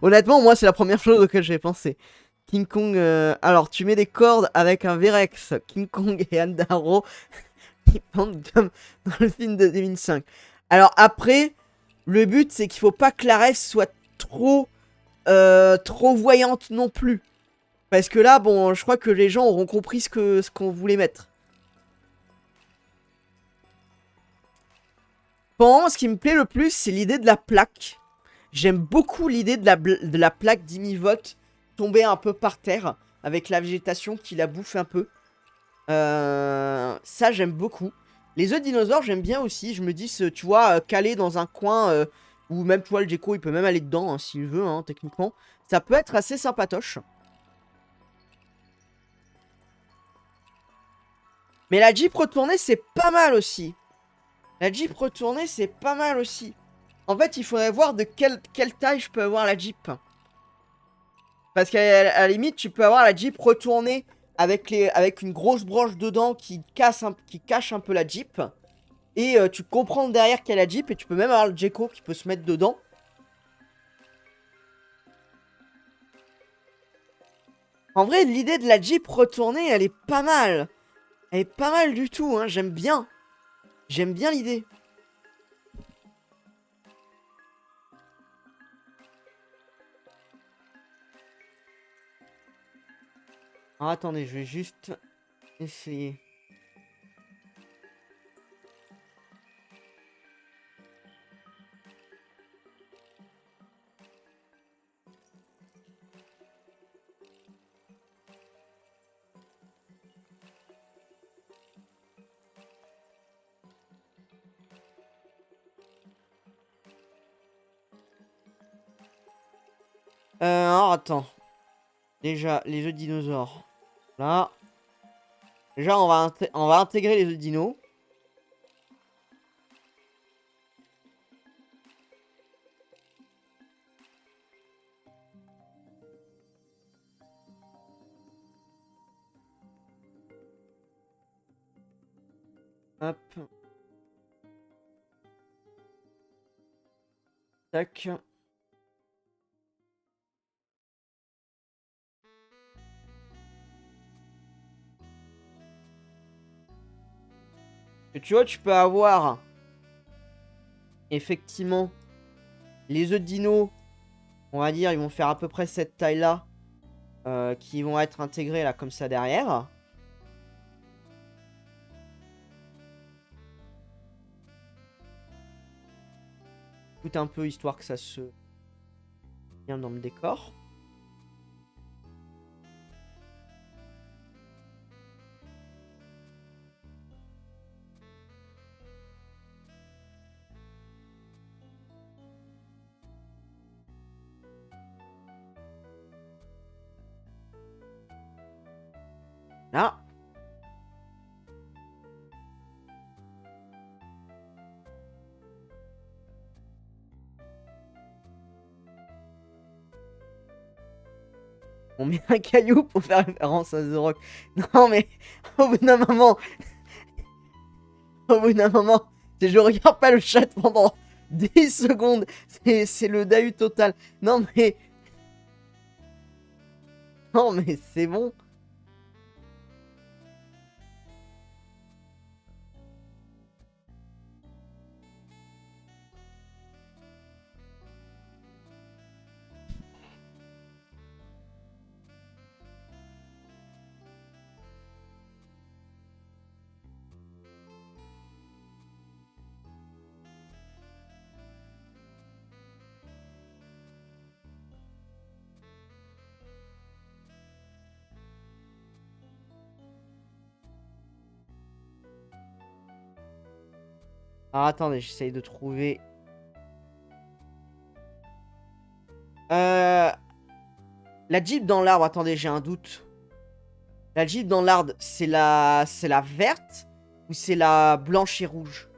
Honnêtement, moi, c'est la première chose auquel j'ai pensé. King Kong... Alors, tu mets des cordes avec un Vérex. King Kong et Andaro. Ils pendent comme dans le film de 2005. Alors, après, le but, c'est qu'il faut pas que la ref soit trop voyante non plus. Parce que là, bon, je crois que les gens auront compris ce qu'on voulait mettre. Bon, ce qui me plaît le plus, c'est l'idée de la plaque. J'aime beaucoup l'idée de la plaque d'Imivolt tomber un peu par terre, avec la végétation qui la bouffe un peu. Ça, j'aime beaucoup. Les œufs dinosaures, j'aime bien aussi. Je me dis, tu vois, calé dans un coin, ou même, tu vois, le gecko, il peut même aller dedans, hein, s'il veut, hein, techniquement. Ça peut être assez sympatoche. Mais la Jeep retournée, c'est pas mal aussi. La Jeep retournée, c'est pas mal aussi. En fait, il faudrait voir de quelle taille je peux avoir la Jeep. Parce qu'à la limite, tu peux avoir la Jeep retournée avec une grosse broche dedans qui cache un peu la Jeep. Et tu comprends derrière qu'il y a la Jeep et tu peux même avoir le Gecko qui peut se mettre dedans. En vrai, l'idée de la Jeep retournée, elle est pas mal. Elle est pas mal du tout, hein. J'aime bien. J'aime bien l'idée. Alors attendez, je vais juste essayer. Alors attends. Déjà, les œufs de dinosaures. Là. Déjà, on va intégrer les œufs de dino. Hop. Tac. Et tu vois, tu peux avoir effectivement les œufs de dino. On va dire, ils vont faire à peu près cette taille-là. Qui vont être intégrés là, comme ça derrière. Tout un peu histoire que ça se bien dans le décor. Là. On met un caillou pour faire référence à The Rock. Non mais, au bout d'un moment... Au bout d'un moment, je regarde pas le chat pendant 10 secondes. C'est le Dahu total. Non mais... Non mais c'est bon. Alors attendez, j'essaye de trouver... La Jeep dans l'arbre, attendez, j'ai un doute. La Jeep dans l'arbre, c'est la verte ou c'est la blanche et rouge?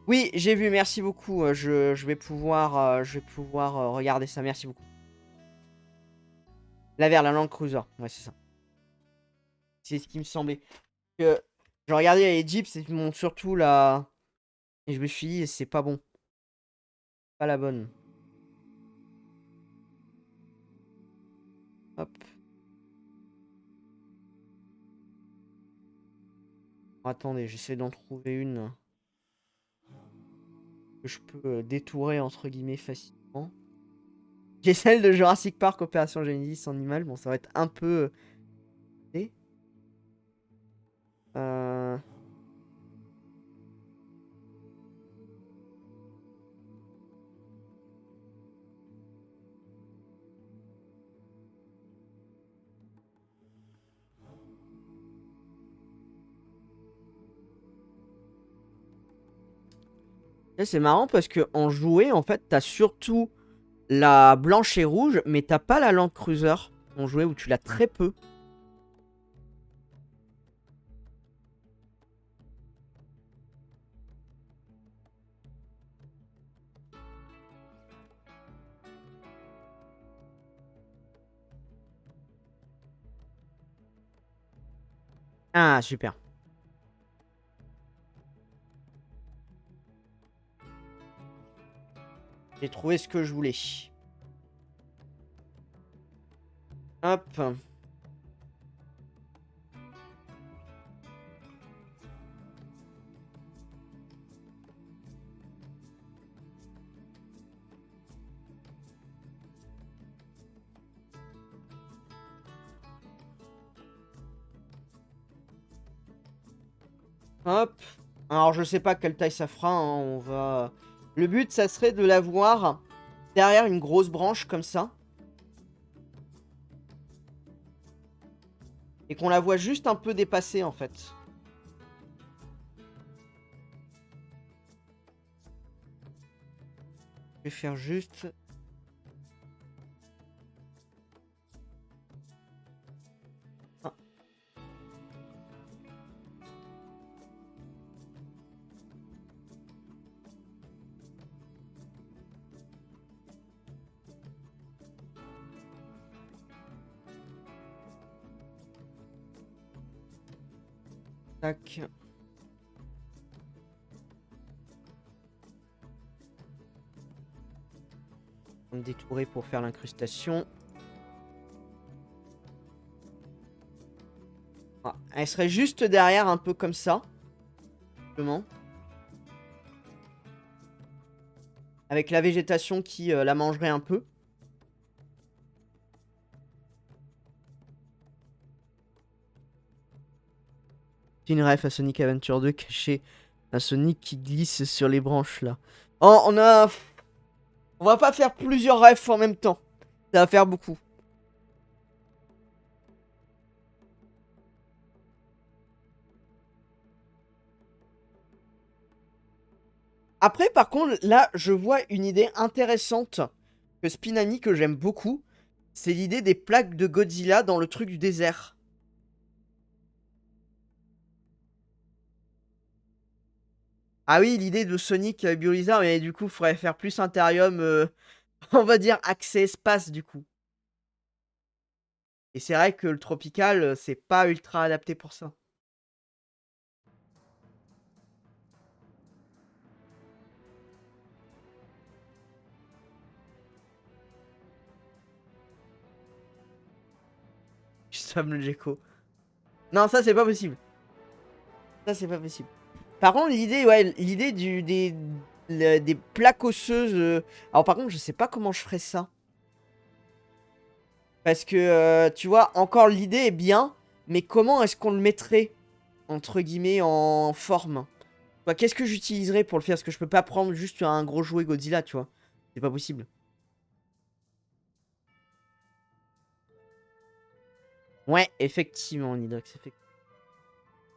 Oui, j'ai vu, merci beaucoup. Je vais pouvoir regarder ça, merci beaucoup. La verte, la Land Cruiser, ouais, c'est ça. C'est ce qui me semblait. Que je regardais les Jeeps, c'est surtout la... Et je me suis dit, c'est pas bon. Pas la bonne. Hop. Attendez, j'essaie d'en trouver une. que je peux détourer entre guillemets facilement. J'ai celle de Jurassic Park Opération Genesis Animal. Bon, ça va être un peu... Euh... C'est marrant parce que en jouet, en fait, t'as surtout la blanche et rouge, mais t'as pas la Land Cruiser en jouet où tu l'as très peu. Ah, super. J'ai trouvé ce que je voulais. Hop. Hop. Alors, je sais pas quelle taille ça fera. Hein, on va... Le but, ça serait de l'avoir derrière une grosse branche comme ça. Et qu'on la voit juste un peu dépasser, en fait. Je vais faire juste... Ah. Tac. On va me détourer pour faire l'incrustation. Ah, elle serait juste derrière, un peu comme ça. Simplement. Avec la végétation qui la mangerait un peu. C'est une ref à Sonic Adventure 2 cachée. Un Sonic qui glisse sur les branches là. Oh, on a... On va pas faire plusieurs refs en même temps. Ça va faire beaucoup. Après, par contre, là, je vois une idée intéressante que Spinani, que j'aime beaucoup. C'est l'idée des plaques de Godzilla dans le truc du désert. Ah oui, l'idée de Sonic Biolizard, mais du coup, il faudrait faire plus un Therium, on va dire, accès espace, du coup. Et c'est vrai que le tropical, c'est pas ultra adapté pour ça. Sam le Gecko. Non, ça, c'est pas possible. Ça, c'est pas possible. Par contre, l'idée, ouais, l'idée des plaques osseuses. Alors, par contre, je sais pas comment je ferais ça. Parce que, tu vois, encore l'idée est bien, mais comment est-ce qu'on le mettrait, entre guillemets, en forme? Bah, qu'est-ce que j'utiliserais pour le faire? Parce que je peux pas prendre juste un gros jouet Godzilla, tu vois. C'est pas possible. Ouais, effectivement, Nidox, effectivement.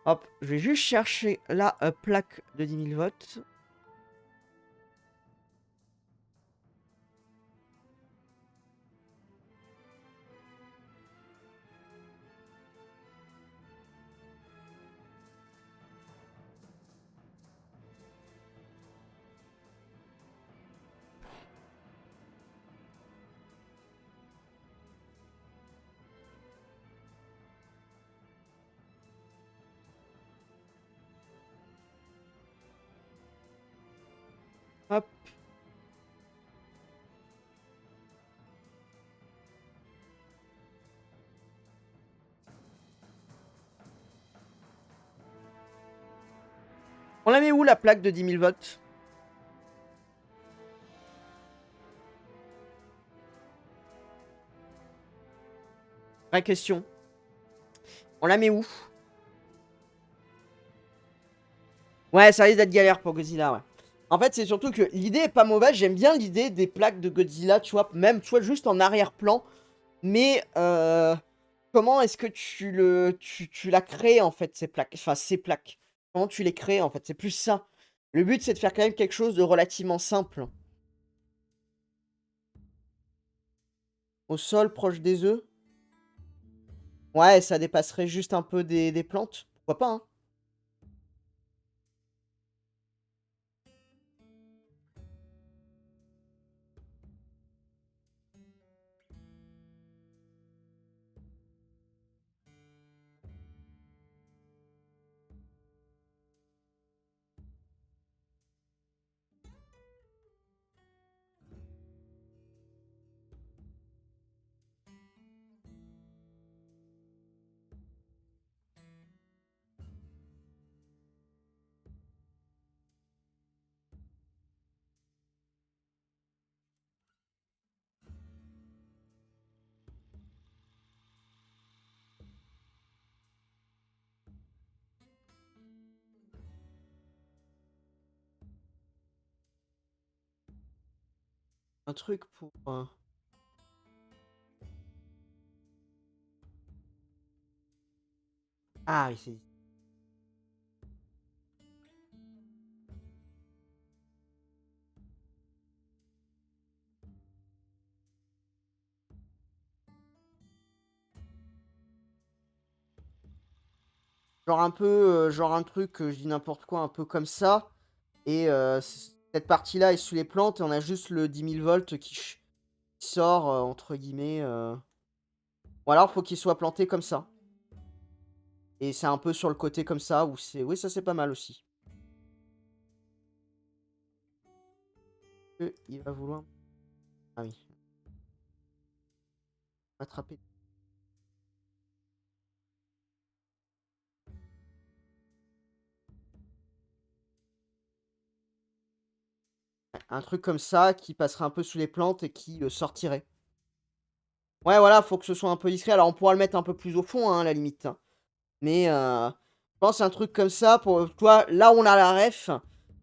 Hop, je vais juste chercher la plaque de 10 000 volts. Hop. On la met où, la plaque de 10 000 volts? Vraie question. On la met où? Ouais, ça risque d'être galère pour Godzilla, ouais. En fait, c'est surtout que l'idée est pas mauvaise. J'aime bien l'idée des plaques de Godzilla, tu vois, même, tu vois, juste en arrière-plan. Mais, comment est-ce que tu la crées, en fait, ces plaques? Enfin, ces plaques. Comment tu les crées, en fait? C'est plus ça. Le but, c'est de faire quand même quelque chose de relativement simple. Au sol, proche des œufs. Ouais, ça dépasserait juste un peu des plantes. Pourquoi pas, hein? Un truc pour... Ah, oui, c'est... Genre un peu, genre un truc, je dis n'importe quoi, un peu comme ça. Et cette partie-là est sous les plantes et on a juste le 10 000 volts qui sort, entre guillemets. Ou alors, faut qu'il soit planté comme ça. Et c'est un peu sur le côté comme ça, où c'est... Oui, ça c'est pas mal aussi. Il va vouloir... Ah oui. Attraper. Un truc comme ça qui passerait un peu sous les plantes et qui sortirait. Ouais, voilà, faut que ce soit un peu discret. Alors, on pourra le mettre un peu plus au fond, hein, à la limite, hein. Mais je pense un truc comme ça, pour toi, là où on a la ref,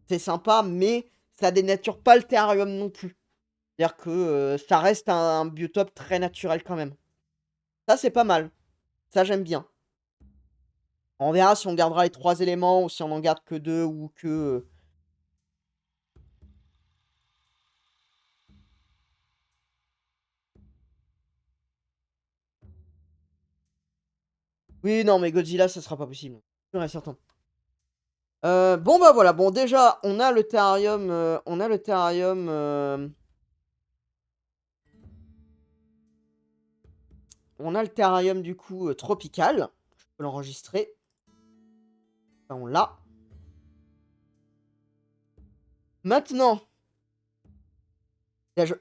c'est sympa, mais ça dénature pas le terrarium non plus. C'est-à-dire que ça reste un biotope très naturel quand même. Ça, c'est pas mal. Ça, j'aime bien. On verra si on gardera les 3 éléments ou si on en garde que 2 ou que... Oui, non, mais Godzilla, ça sera pas possible. Sûr et certain. Bon, bah voilà. Bon, déjà, on a le terrarium... on a le terrarium... on a le terrarium, du coup, tropical. Je peux l'enregistrer. Ça, on l'a. Maintenant...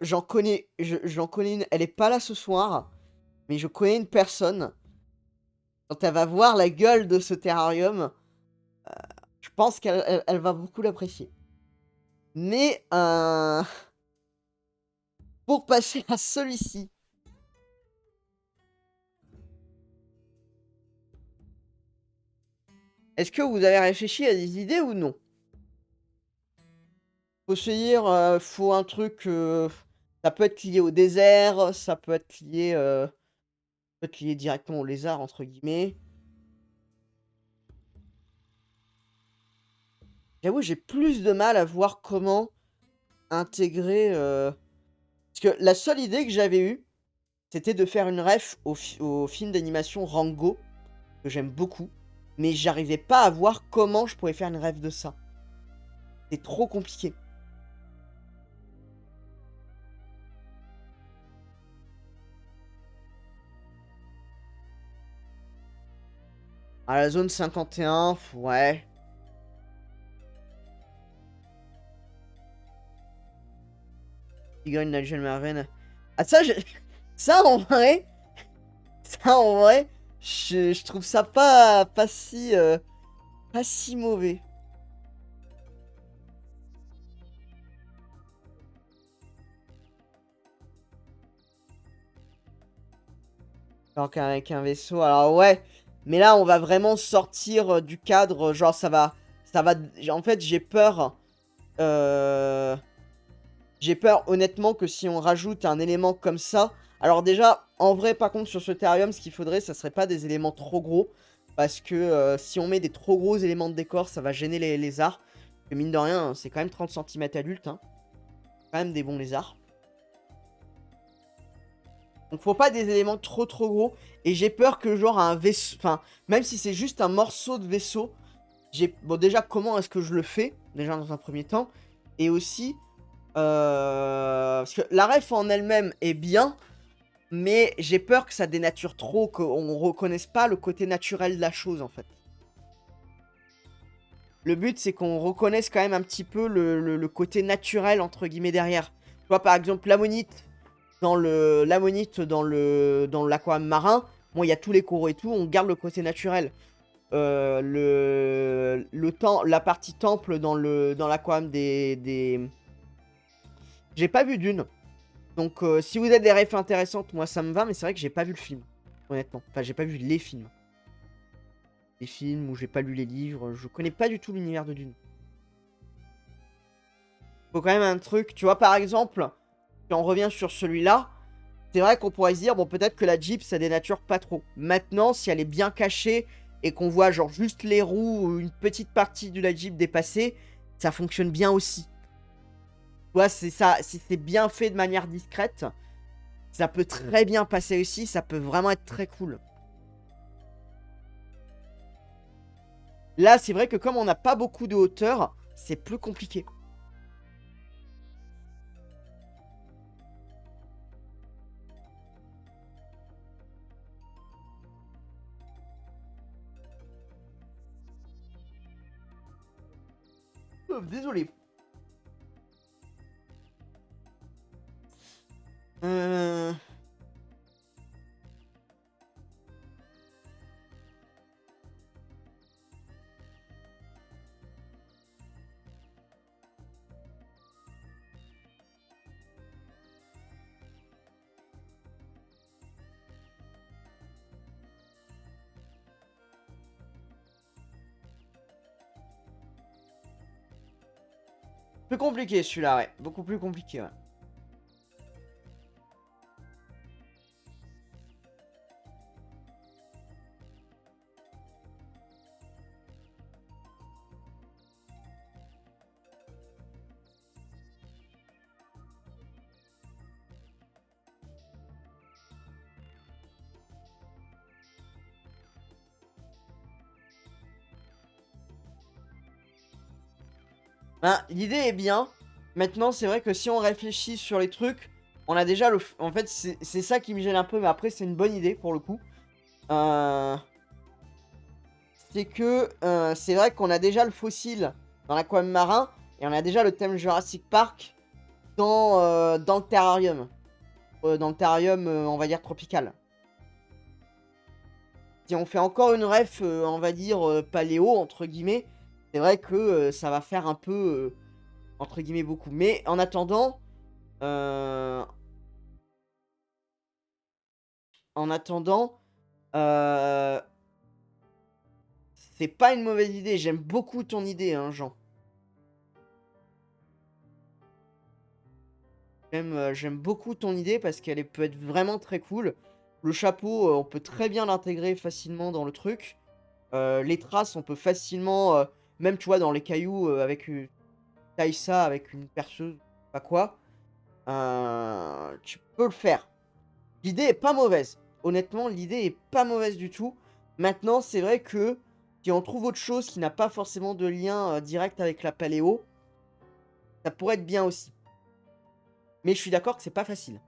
J'en connais, j'en connais une, elle est pas là ce soir, mais je connais une personne. Quand elle va voir la gueule de ce terrarium, je pense qu'elle va beaucoup l'apprécier. Mais pour passer à celui-ci, est-ce que vous avez réfléchi à des idées ou non? Faut se dire, faut un truc, ça peut être lié au désert, ça peut être lié directement au lézard entre guillemets. J'avoue, j'ai plus de mal à voir comment intégrer. Parce que la seule idée que j'avais eue, c'était de faire une ref au film d'animation Rango, que j'aime beaucoup, mais j'arrivais pas à voir comment je pouvais faire une ref de ça. C'est trop compliqué. À la zone 51, ouais. Tigre Nigel Marvin. Ah ça, ça en vrai, ça en vrai, je trouve ça pas si mauvais. Donc avec un vaisseau, alors ouais. Mais là, on va vraiment sortir du cadre. Genre, ça va... En fait, j'ai peur... J'ai peur, honnêtement, que si on rajoute un élément comme ça... Alors déjà, en vrai, par contre, sur ce terrarium, ce qu'il faudrait, ça serait pas des éléments trop gros. Parce que si on met des trop gros éléments de décor, ça va gêner les lézards. Que mine de rien, c'est quand même 30 cm adulte. Hein. Quand même des bons lézards. Donc faut pas des éléments trop gros. Et j'ai peur que genre un vaisseau... Enfin, même si c'est juste un morceau de vaisseau... Bon déjà, comment est-ce que je le fais? Déjà dans un premier temps. Et aussi... Parce que la ref en elle-même est bien. Mais j'ai peur que ça dénature trop. Qu'on reconnaisse pas le côté naturel de la chose en fait. Le but c'est qu'on reconnaisse quand même un petit peu le côté naturel entre guillemets derrière. Tu vois par exemple l'ammonite. L'ammonite dans l'aquarium marin, bon, il y a tous les coraux et tout, on garde le côté naturel. La partie temple dans l'aquarium des... J'ai pas vu d'une. Donc, si vous avez des refs intéressantes, moi ça me va, mais c'est vrai que j'ai pas vu le film, honnêtement. Enfin, j'ai pas vu les films. Les films où j'ai pas lu les livres, je connais pas du tout l'univers de Dune. Faut quand même un truc, tu vois, par exemple, si on revient sur celui-là, c'est vrai qu'on pourrait se dire, bon, peut-être que la Jeep, ça dénature pas trop. Maintenant, si elle est bien cachée et qu'on voit, genre, juste les roues ou une petite partie de la Jeep dépassée, ça fonctionne bien aussi. Tu vois, c'est ça. Si c'est bien fait de manière discrète, ça peut très bien passer aussi. Ça peut vraiment être très cool. Là, c'est vrai que comme on n'a pas beaucoup de hauteur, c'est plus compliqué. Désolé. Euh... Plus compliqué celui-là, ouais. Beaucoup plus compliqué, ouais. Ben, l'idée est bien. Maintenant, c'est vrai que si on réfléchit sur les trucs, on a déjà le... En fait, c'est ça qui me gêne un peu, mais après, c'est une bonne idée, pour le coup. C'est que c'est vrai qu'on a déjà le fossile dans l'aquarium marin, et on a déjà le thème Jurassic Park dans le terrarium. Dans le terrarium, on va dire, tropical. Si on fait encore une ref, on va dire, paléo, entre guillemets, c'est vrai que ça va faire un peu... entre guillemets beaucoup. Mais en attendant, euh, en attendant, euh, c'est pas une mauvaise idée. J'aime beaucoup ton idée, hein, Jean. J'aime beaucoup ton idée parce qu'elle peut être vraiment très cool. Le chapeau, on peut très bien l'intégrer facilement dans le truc. Les traces, on peut facilement, même tu vois, dans les cailloux, avec une taille ça, avec une perceuse, pas quoi. Tu peux le faire. L'idée est pas mauvaise. Honnêtement, l'idée est pas mauvaise du tout. Maintenant, c'est vrai que si on trouve autre chose qui n'a pas forcément de lien direct avec la paléo, ça pourrait être bien aussi. Mais je suis d'accord que c'est pas facile.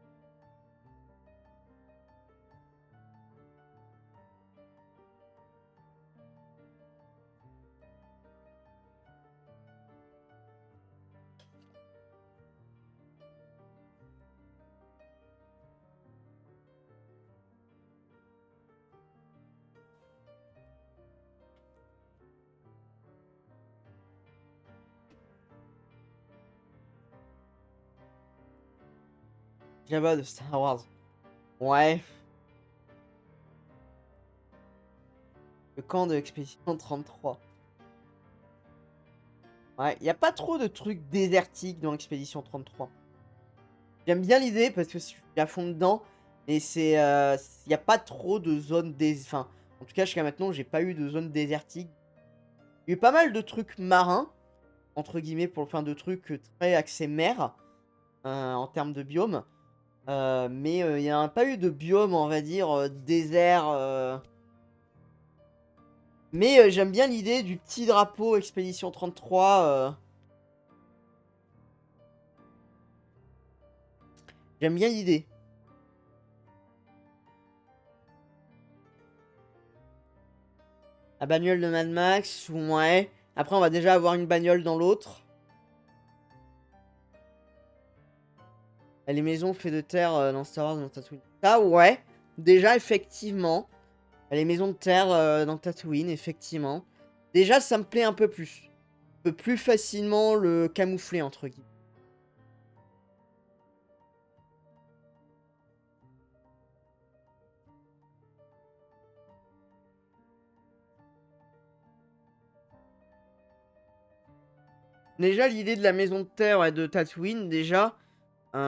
Jabba de Star Wars. Ouais. Le camp de l'expédition 33. Ouais, il n'y a pas trop de trucs désertiques dans l'expédition 33. J'aime bien l'idée parce que je suis à fond dedans. Et c'est. Il n'y a pas trop de zones Enfin, en tout cas, jusqu'à maintenant, j'ai pas eu de zone désertique. Il y a eu pas mal de trucs marins, entre guillemets, pour le fin de trucs très axés mer, en termes de biome. Mais il n'y a pas eu de biome, on va dire, désert. Mais j'aime bien l'idée du petit drapeau Expédition 33. J'aime bien l'idée. La bagnole de Mad Max, ouais. Après, on va déjà avoir une bagnole dans l'autre. Les maisons faites de terre dans Star Wars, dans Tatooine. Ça, ouais. Déjà, effectivement. Les maisons de terre dans Tatooine, effectivement. Déjà, ça me plaît un peu plus. On peut plus facilement le camoufler, entre guillemets. Déjà, l'idée de la maison de terre et de Tatooine, déjà, ça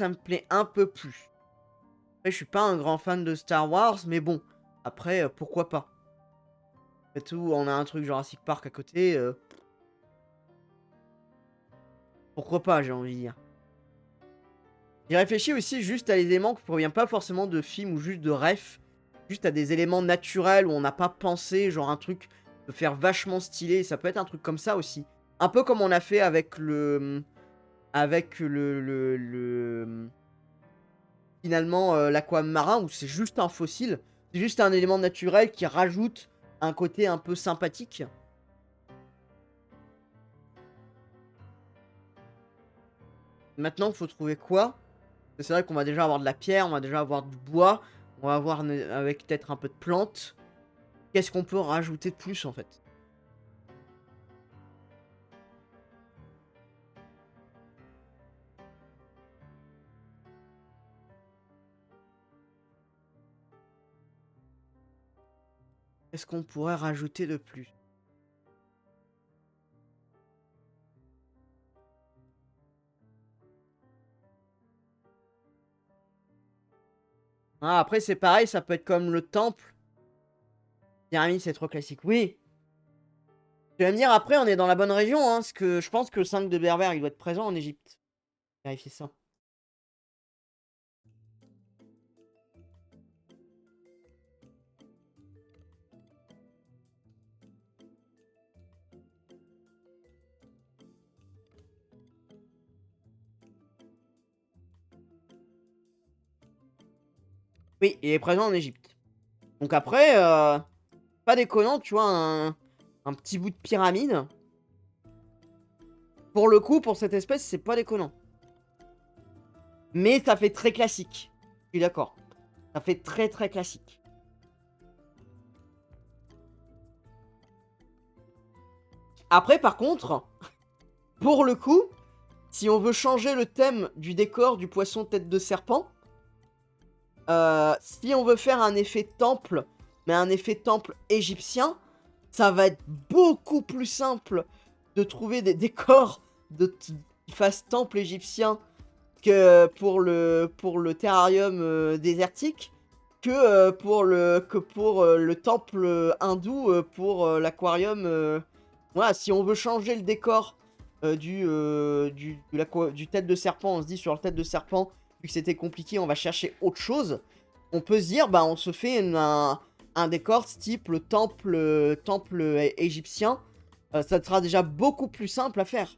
me plaît un peu plus. Après, je suis pas un grand fan de Star Wars, mais bon, après, pourquoi pas. Et tout, on a un truc Jurassic Park à côté. Pourquoi pas, j'ai envie de dire. J'ai réfléchi aussi juste à l'élément qui provient pas forcément de films ou juste de ref. Juste à des éléments naturels où on n'a pas pensé, genre un truc de faire vachement stylé. Ça peut être un truc comme ça aussi. Un peu comme on a fait avec le... Finalement, l'aquam marin, où c'est juste un fossile. C'est juste un élément naturel qui rajoute un côté un peu sympathique. Maintenant, il faut trouver quoi? C'est vrai qu'on va déjà avoir de la pierre, on va déjà avoir du bois, on va avoir avec peut-être un peu de plantes. Qu'est-ce qu'on peut rajouter de plus en fait? Qu'est-ce qu'on pourrait rajouter de plus? Ah, après, c'est pareil, ça peut être comme le temple. Pyramide, c'est trop classique. Oui. Tu vas me dire, après, on est dans la bonne région, hein, parce que je pense que le 5 de Berbère, il doit être présent en Égypte. Vérifier ça. Oui, il est présent en Égypte. Donc après, pas déconnant, tu vois, un petit bout de pyramide. Pour le coup, pour cette espèce, c'est pas déconnant. Mais ça fait très classique. Je suis d'accord. Ça fait très très classique. Après, par contre, pour le coup, si on veut changer le thème du décor du poisson tête de serpent, si on veut faire un effet temple, mais un effet temple égyptien, ça va être beaucoup plus simple de trouver des décors qui fassent temple égyptien que pour le terrarium désertique, pour le temple hindou pour l'aquarium. Voilà, si on veut changer le décor du tête de serpent, on se dit sur la tête de serpent, vu que c'était compliqué, on va chercher autre chose. On peut se dire, bah on se fait un décor type le temple égyptien. Ça sera déjà beaucoup plus simple à faire.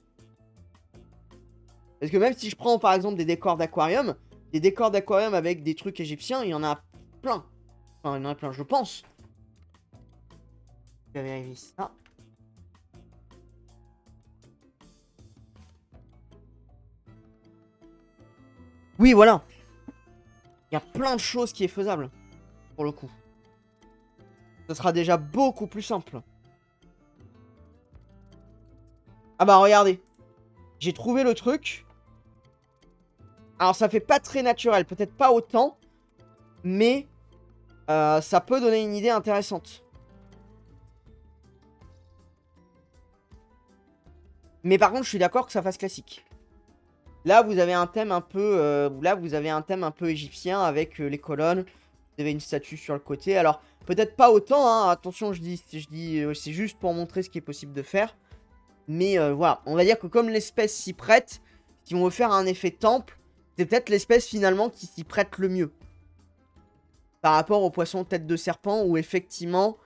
Parce que même si je prends par exemple des décors d'aquarium avec des trucs égyptiens, il y en a plein. Enfin, il y en a plein, je pense. Je vais vérifier ça. Oui, voilà. Il y a plein de choses qui est faisable. Pour le coup. Ça sera déjà beaucoup plus simple. Ah bah regardez. J'ai trouvé le truc. Alors ça fait pas très naturel. Peut-être pas autant. Mais ça peut donner une idée intéressante. Mais par contre, je suis d'accord que ça fasse classique. Là, vous avez un thème un peu, égyptien avec les colonnes. Vous avez une statue sur le côté. Alors, peut-être pas autant, hein. Attention, c'est juste pour montrer ce qui est possible de faire. Mais voilà, on va dire que comme l'espèce s'y prête, si on veut faire un effet temple, c'est peut-être l'espèce finalement qui s'y prête le mieux. Par rapport au poisson tête de serpent, où effectivement,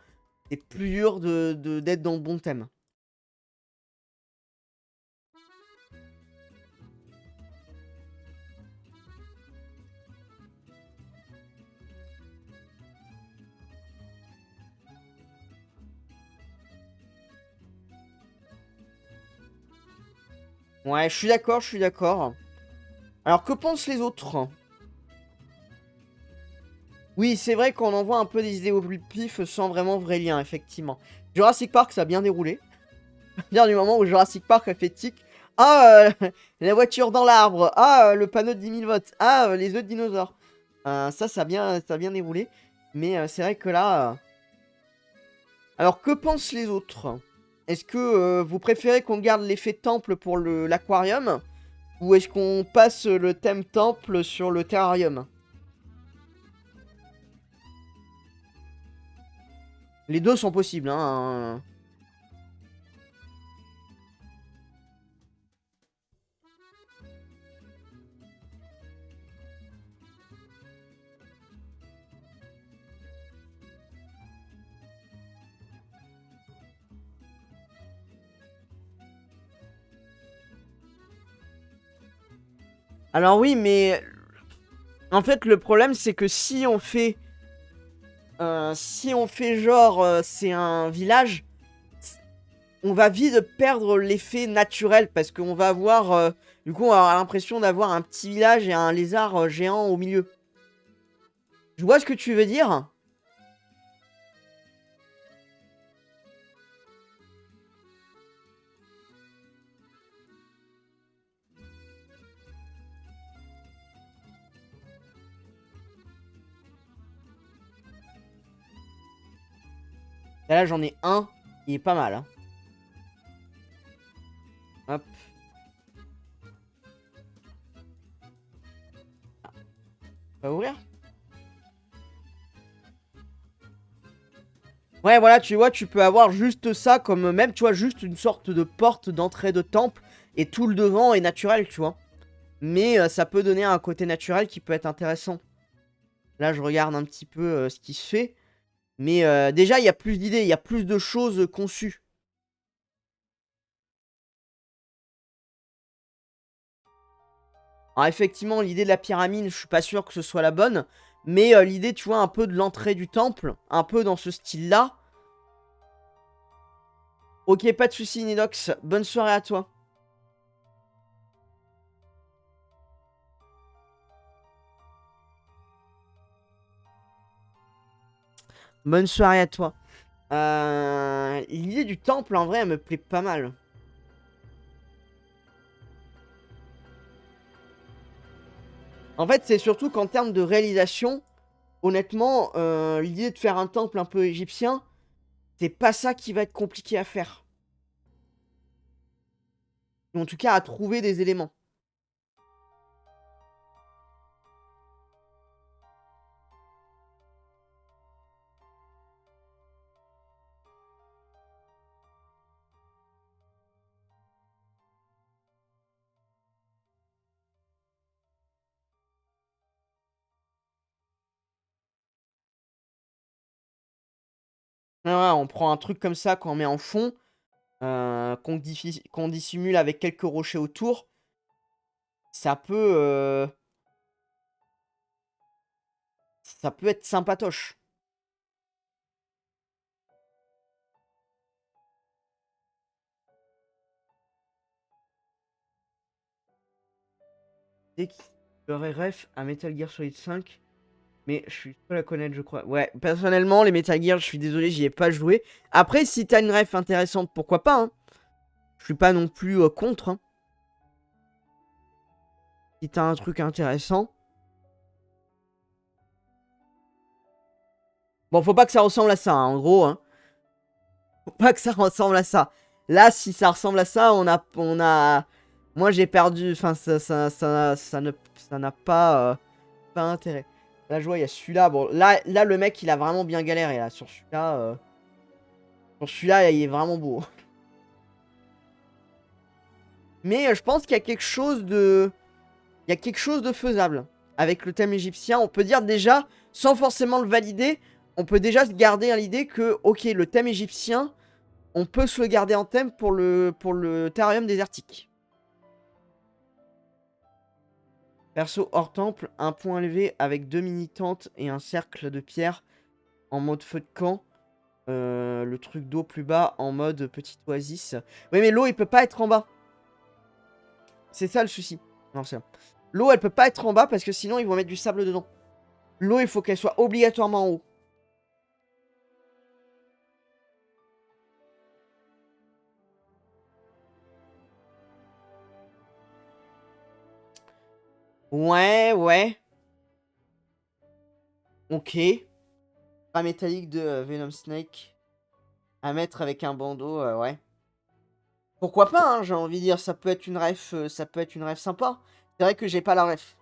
c'est plus dur d'être dans le bon thème. Ouais, je suis d'accord, je suis d'accord. Alors, que pensent les autres? Oui, c'est vrai qu'on envoie un peu des idées au plus pif sans vraiment vrai lien, effectivement. Jurassic Park, ça a bien déroulé. Bien du moment où Jurassic Park a fait tic. Ah, la voiture dans l'arbre. Ah, le panneau de 10 000 volts. Ah, les œufs de dinosaures. Ça a bien déroulé. Mais c'est vrai que là... Alors, que pensent les autres? Est-ce que vous préférez qu'on garde l'effet temple pour l'aquarium? Ou est-ce qu'on passe le thème temple sur le terrarium? Les deux sont possibles, hein. Alors oui, mais... En fait, le problème, c'est que si on fait... genre, c'est un village, on va vite perdre l'effet naturel parce qu'on va avoir, du coup, on va avoir l'impression d'avoir un petit village et un lézard géant au milieu. Je vois ce que tu veux dire. Et là, j'en ai un, il est pas mal. Hein. Hop. On va ouvrir. Ouais, voilà, tu vois, tu peux avoir juste ça comme même, tu vois, juste une sorte de porte d'entrée de temple et tout le devant est naturel, tu vois. Mais ça peut donner un côté naturel qui peut être intéressant. Là, je regarde un petit peu ce qui se fait. Mais déjà, il y a plus d'idées, il y a plus de choses conçues. Alors effectivement, l'idée de la pyramide, je suis pas sûr que ce soit la bonne. Mais l'idée, tu vois, un peu de l'entrée du temple, un peu dans ce style-là. Ok, pas de soucis, Nidox. Bonne soirée à toi. Bonne soirée à toi. L'idée du temple, en vrai, elle me plaît pas mal. En fait, c'est surtout qu'en termes de réalisation, honnêtement, l'idée de faire un temple un peu égyptien, c'est pas ça qui va être compliqué à faire. Ou en tout cas, à trouver des éléments. Ouais, ouais, on prend un truc comme ça qu'on met en fond, qu'on dissimule avec quelques rochers autour. Ça ça peut être sympatoche. Dès qu'il y aurait ref à Metal Gear Solid 5, mais je suis pas la connaître, je crois. Ouais, personnellement, les Metal Gear, je suis désolé, j'y ai pas joué. Après, si t'as une ref intéressante, pourquoi pas, hein. Je suis pas non plus contre, hein. Si t'as un truc intéressant. Bon, faut pas que ça ressemble à ça, hein, en gros. Hein. Faut pas que ça ressemble à ça. Là, si ça ressemble à ça, on a... Moi, j'ai perdu... Enfin, ça n'a pas, pas intérêt. Là, je vois, il y a celui-là. Bon, là, le mec, il a vraiment bien galéré, là. Sur celui-là, il est vraiment beau. Mais je pense qu'il y a quelque chose de... Il y a quelque chose de faisable. Avec le thème égyptien, on peut dire déjà, sans forcément le valider, on peut déjà se garder à l'idée que, ok, le thème égyptien, on peut se le garder en thème pour le terrarium désertique. Perso hors temple, un point élevé avec 2 mini-tentes et un cercle de pierre en mode feu de camp. Le truc d'eau plus bas en mode petite oasis. Oui, mais l'eau, il peut pas être en bas. C'est ça le souci. Non, c'est l'eau, elle peut pas être en bas parce que sinon, ils vont mettre du sable dedans. L'eau, il faut qu'elle soit obligatoirement en haut. Ouais, ouais. Ok. Pas métallique de Venom Snake. À mettre avec un bandeau, ouais. Pourquoi pas, hein, j'ai envie de dire, ça peut être une ref, ça peut être une ref sympa. C'est vrai que j'ai pas la ref.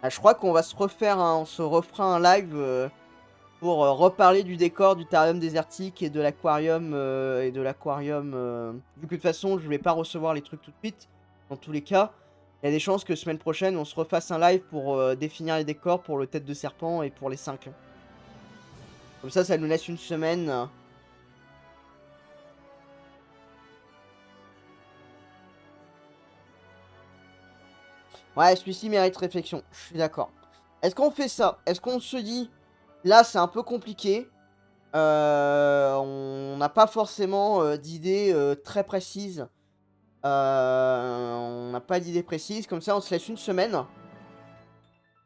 Ah, je crois qu'on va se refaire, on se refera un live pour reparler du décor du terrarium désertique et de l'aquarium vu que de toute façon je vais pas recevoir les trucs tout de suite. Dans tous les cas, il y a des chances que semaine prochaine on se refasse un live pour définir les décors pour le tête de serpent et pour les 5. Comme ça nous laisse une semaine. Ouais, celui-ci mérite réflexion, je suis d'accord. Est-ce qu'on fait ça? Est-ce qu'on se dit, là c'est un peu compliqué, on n'a pas forcément d'idées très précises. On n'a pas d'idée précise, comme ça on se laisse une semaine.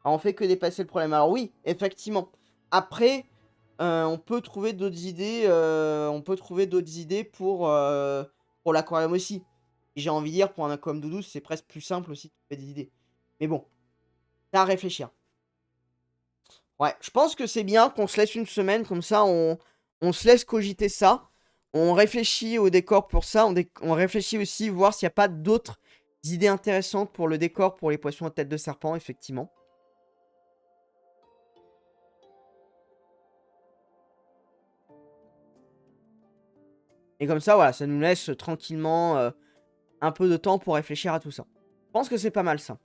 On fait que dépasser le problème. Alors oui, effectivement. Après, on peut trouver d'autres idées. Pour l'aquarium aussi. Et j'ai envie de dire, pour un aquarium doudou, c'est presque plus simple aussi de trouver des idées. Mais bon, c'est à réfléchir. Ouais, je pense que c'est bien qu'on se laisse une semaine, comme ça on se laisse cogiter ça. On réfléchit au décor pour ça. On réfléchit aussi voir s'il n'y a pas d'autres idées intéressantes pour le décor pour les poissons à tête de serpent, effectivement. Et comme ça, voilà, ça nous laisse tranquillement un peu de temps pour réfléchir à tout ça. Je pense que c'est pas mal ça.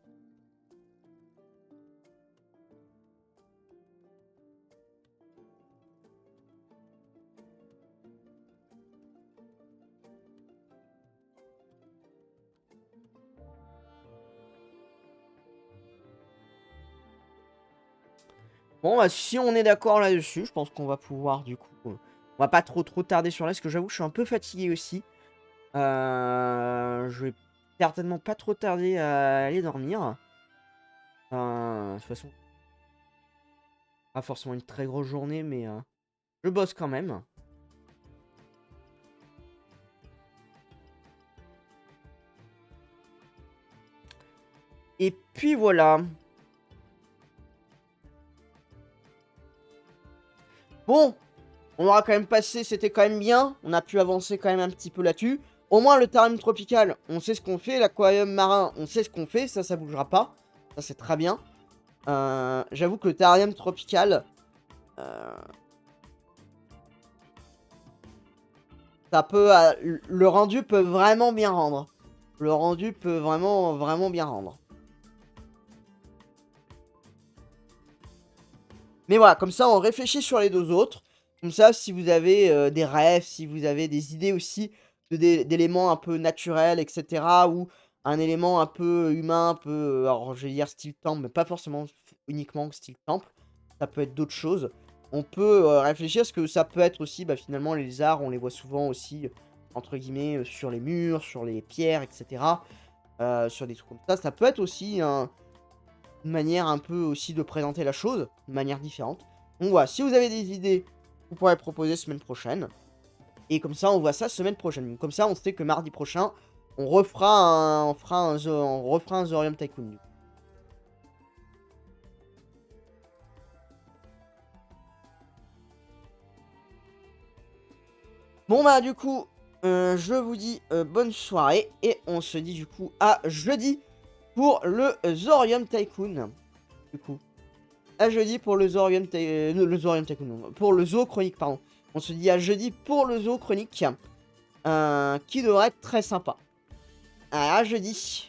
Bon, bah, si on est d'accord là-dessus, je pense qu'on va pouvoir du coup... on va pas trop tarder sur là, parce que j'avoue que je suis un peu fatigué aussi. Je vais certainement pas trop tarder à aller dormir. De toute façon, pas forcément une très grosse journée, mais je bosse quand même. Et puis voilà. Bon, on aura quand même passé, c'était quand même bien. On a pu avancer quand même un petit peu là-dessus. Au moins, le terrarium tropical, on sait ce qu'on fait. L'aquarium marin, on sait ce qu'on fait. Ça bougera pas. Ça, c'est très bien. J'avoue que le terrarium tropical... ça peut... le rendu peut vraiment bien rendre. Le rendu peut vraiment, vraiment bien rendre. Mais voilà, comme ça, on réfléchit sur les deux autres. Comme ça, si vous avez des rêves, si vous avez des idées aussi d'éléments un peu naturels, etc. Ou un élément un peu humain, un peu, alors je vais dire style temple, mais pas forcément uniquement style temple. Ça peut être d'autres choses. on peut réfléchir à ce que ça peut être aussi, bah, finalement, les lézards, on les voit souvent aussi, entre guillemets, sur les murs, sur les pierres, etc. Sur des trucs comme ça. Ça peut être aussi une manière un peu aussi de présenter la chose, de manière différente. Donc voilà, si vous avez des idées, vous pourrez proposer semaine prochaine. Et comme ça, on voit ça semaine prochaine. Donc, comme ça, on sait que mardi prochain, on refera on refera un Zorium Tycoon. Du coup. Bon bah du coup, je vous dis bonne soirée et on se dit du coup à jeudi pour le Zorium Tycoon. Du coup, à jeudi pour le le Zorium Tycoon, non, pour le Zoo Chronique, pardon. On se dit à jeudi pour le Zoo Chronique, qui devrait être très sympa. À jeudi.